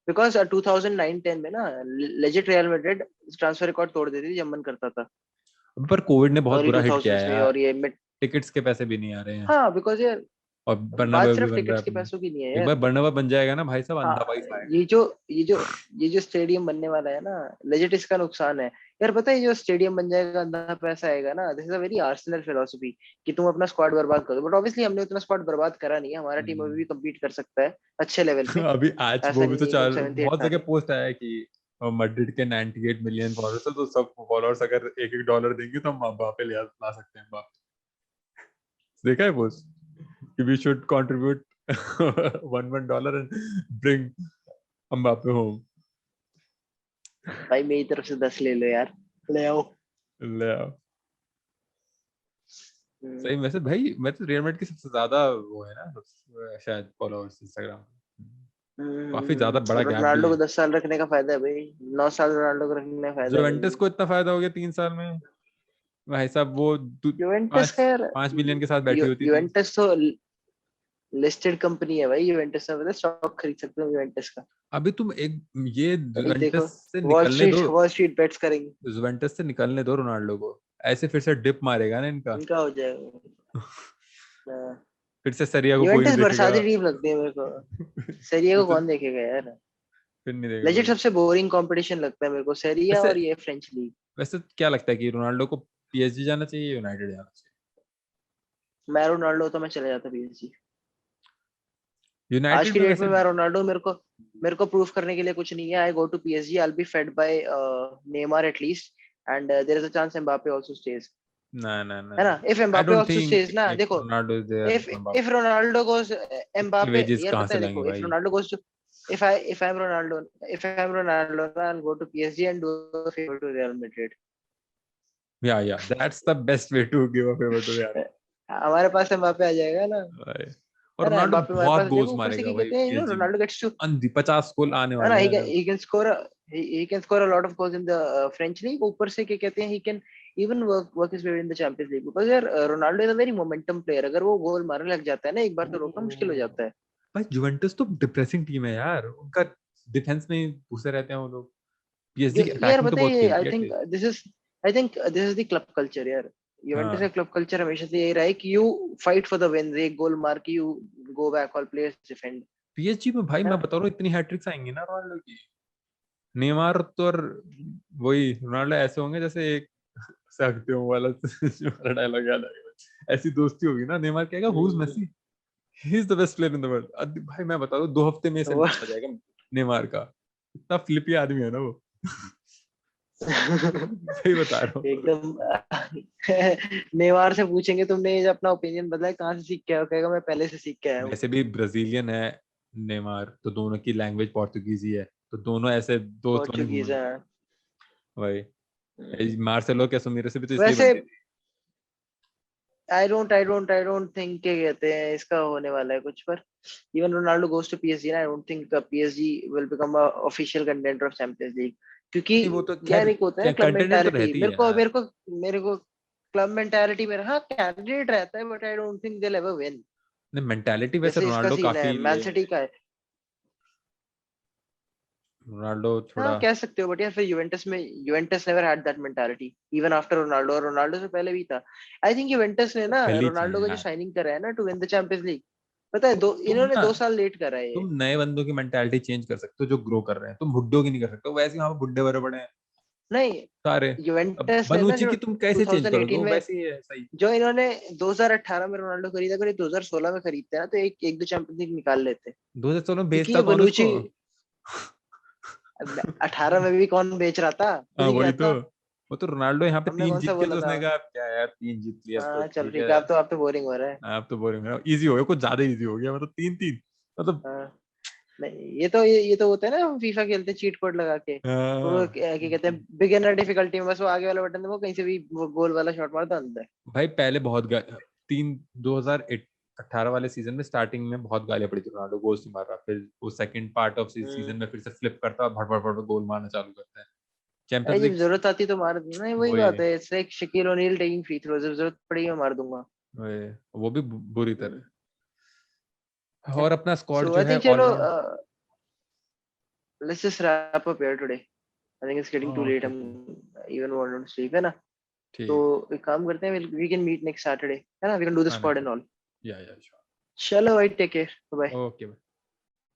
बिकॉज 2009-10 में ना legend real Madrid transfer record तोड़ देती थी जब मन करता था, पर कोविड ने बहुत अर्ली बुरा हिट किया 2000s है में, यार, और ये मिड। टिकट्स के पैसे भी नहीं आ रहे हैं, हाँ बिकॉज यार और बात बर्नाबेउ भी सिर्फ बन रहा टिकट्स है के अपना। पैसों की नहीं है एक बार यार। बर्नाबेउ बन जाएगा ना भाई साहब, हाँ अंधा पैसा आएगा। ये जो स्टेडियम बनने वाला है ना, लेजेंड इसका नुकसान है यार। पता है जो स्टेडियम बन जाएगा अंधा पैसा आएगा ना, this is a very Arsenal philosophy कि तुम अपना स्क्वाड बर्बाद कर दो, बट ऑब्वियसली हमने उतना स्क्वाड बर्बाद करा नहीं है, हमारा टीम अभी भी कम्पीट कर सकता है अच्छे लेवल पे। अभी आज ऐसा वो भी नहीं तो है कि हम चार 7th 8th बहुत आ जगह रहे पोस्ट आया है कि मैड्रिड के 98 मिलियन फॉलोअर्स है, तो सब फॉलोअर्स अगर $1 देंगे तो हम वहां पे ला सकते हैं बाप। देखा है पोस्ट कि we should contribute $1 and bring Mbappe home. हैं। भाई मेरी तरफ से 10 ले लो यार, ले आओ। ले आओ। सही वैसे भाई, मैं तो रियल मैड्रिड की सबसे ज्यादा वो है ना शायद फॉलोअर्स इंस्टाग्राम, काफी ज्यादा बड़ा गैप भी रोनाल्डो को है। 10 साल रखने का फायदा है भाई, 9 साल रोनाल्डो को रखने का फायदा है जुवेंटस भाई। को इतना फायदा हो गया 3 साल में भाई साहब, वो यूवेंटस पांच का यार, 5 बिलियन के साथ बैठी होती थी। यूवेंटस तो लिस्टेड कंपनी है भाई, यूवेंटस में पता स्टॉक खरीद सकते हो यूवेंटस का। अभी तुम एक ये भाई देखो, जुवेंटस से निकलने दो, वॉल स्ट्रीट बेट्स करेंगे, जुवेंटस से निकलने दो रोनाल्डो को, ऐसे फिर से डिप मारेगा ना इनका। इनका हो जाएगा। फिर से सरिया को कोई नहीं यूवेंटस देखेगा। बरसाती टीम लगती है मेरे को, सेरिया को फिर कौन देखेगा यार। नहीं देगा लेजेंड कोई। सबसे बोरिंग कंपटीशन लगता है मेरे को, सेरिया वैसे और ये फ्रेंच लीग। वैसे क्या लगता है कि रोनाल्डो को पीएसजी जाना चाहिए, यूनाइटेड जाना चाहिए? मैं रोनाल्डो तो मैं चले जाता पीएसजी। आज यूनाइटेड की में डेट में वैसे मैं रोनाल्डो, मेरे को प्रूफ करने के लिए कुछ नहीं है। I go to PSG, I will be fed by Neymar at least, and there is a chance Mbappe also stage, ना ना ना है ना, ना। If I Mbappe don't also think stage ना, इफ देखो, Ronaldo is there if for if Ronaldo goes इतनी Mbappe, wages यार कहाँ पता से है लाएंगे देखो, इफ भाई? Ronaldo goes to, if I'm Ronaldo, I'll go to PSG and do a favor to Real Madrid. या that's the best way to give a favour to यार हमारे पास एम्बापे आ जाएगा ना, भाई। और है ना। रोनाल्डो एम्बापे हमारे बहुत पास आ गोल्स जाएगा, ऊपर से मारेगा क्या भाई कहते हैं, पीएसजी में, रोनाल्डो गेट्स टू, अंधी 50 गोल आने है ना, वाले हैं जब। he can score a lot of goals in the French league, ऊपर से क्या कहते हैं, he can even work his way in the Champions League, because यार Ronaldo is a very momentum player, अगर वो गोल मारने लग जाता है ना एक बार, तो रोकना मुश्किल हो जाता है भाई जुवेंटस तो डिप्रेसिंग टीम है यार, उनका डिफेंस में घुसे रहते हैं वो लोग। पीएसजी की यार। अटैकिंग तो पता है बहुत ये, खेलती है at least. I think this is the club culture यार। यूवेंटस का हाँ क्लब कल्चर हमेशा से यही रहा है कि you fight for the win, एक गोल मार के you go back, all players defend, PSG में भाई है मैं ना। बता रहा हूँ इतनी हैट्रिक्स आएंगी ना रोनाल्डो की, नेमार तो और वही रोनाल्डो ऐसे होंगे जैसे एक सकते हो वाला जो वाला डायलॉग याद आएगा, ऐसी दोस्ती होगी ना, नेमार कहेगा who is hmm, Messi, he is the best player in the world. भाई मैं बता दूं 2 हफ्ते में वो सेंचुरी हो जाएगा नेमार का, इतना फ्लिपी आदमी है ना वो। सही बता रहा हूँ। एकदम नेमार से पूछेंगे तुमने ये अपना ओपिनियन बदला है कहाँ से सीख के आया, कहेगा मैं पहले से सीख के आया हूँ। वैसे भी ब्राजीलियन है नेमार, तो दोनों की लैंग्वेज पोर्तुगीज ही है, तो दोनों ऐसे दोस्त बने पोर्चुगीज घूमे। है। भाई मार्सेलो कैसेमीरो से भी तो इसलिए वैसे बनती थी। आई डोंट थिंक के कहते हैं इसका होने वाला है कुछ, पर even Ronaldo goes to PSG ना, I don't think PSG will become a official contender of Champions League, क्योंकि नहीं वो तो यार खैर एक होता है क्लब कंटेंडेंट तो मेंटालिटी। रहती है मेरे को यार। मेरे को मेरे को क्लब मेंटालिटी में हाँ कैंडिडेट रहता है, but I don't think they ever win. नहीं मेंटालिटी वैसे जैसे इसका रोनाल्डो सीन है काफी मैन ये सिटी का है। रोनाल्डो हाँ थोड़ा कह सकते हो, बट यार फिर Juventus never had that mentality even after Ronaldo, और रोनाल्डो से पहले भी था। आई थिंक यूवेंटस ने ना पहली थी रोनाल्डो का जो यार। साइनिंग करा है ना to win the champions league, पता है दो तुम इन्होंने ना 2 साल लेट करा है ये। तुम नए बंदों की मेंटालिटी चेंज कर सकते हो जो ग्रो कर रहे हैं, तुम बुड्ढों की नहीं कर सकते हो, वैसे ही वहां पे बुड्ढे भरे पड़े हैं नहीं सारे। अब यूवेंटस ने ना बनुची जो की तुम कैसे चेंज करोगे, 2018 वो में वैसे ही है सही। जो इन्होंने 2018 में रोनाल्डो खरीदा, अगर ये 2016 में खरीदते ना तो एक एक दो चैंपियंस लीग निकाल लेते, 2016 में क्योंकि बेचता ये कौन उसको? बनुची 18 में भी कौन बेच रहा था, खुद हाँ ही वही गया तो। था। वो तो रोनाल्डो यहाँ पे हमने 3 कौन सा जीत के बोला तो था। उसने कहा क्या यार 3 जीत लिया अब तो हाँ चल ठीक है ठीक है, यार। अब तो बोरिंग हो रहा है। अब तो बोरिंग है, इजी हो गया, कुछ ज्यादा इजी हो गया, मतलब 3-3 मतलब। हाँ नहीं ये तो होता है ना, हम फीफा खेलते हैं चीट कोड लगा के, वो हाँ, क्या कहते हैं बिगिनर डिफिकल्टी में, बस वो आगे वाला बटन दबाओ कहीं से भी वो गोल वाला शॉट मारता अंदर। भाई पहले बहुत 2018 वाले सीजन में स्टार्टिंग में बहुत गालियां पड़ी थी, रोनाल्डो गोल नहीं मार रहा, फिर वो सेकंड पार्ट ऑफ सीजन में फिर से फ्लिप करता है, भड़ भड़ भड़ गोल मारना चालू करता है अरे चैंपियंस जब लीग। जरूरत आती तो मार दूंगा, नहीं वही वही बात है, it's like Shaquille O'Neal taking free throw, जब जरूरत पड़ेगी मैं मार दूंगा। वही वो भी बुरी तरह। और अपना स्क्वाड सो जो आई है थिंक चलो all round. Let's just wrap up here today, I think it's getting too late, okay hmm okay even want to sleep है ना। तो ठीक। एक काम करते हैं, we can meet next Saturday है ना, वी कैन डू दिस हाँ pod next. And all. Yeah sure. चलो भाई टेक केयर, बाय। ओके।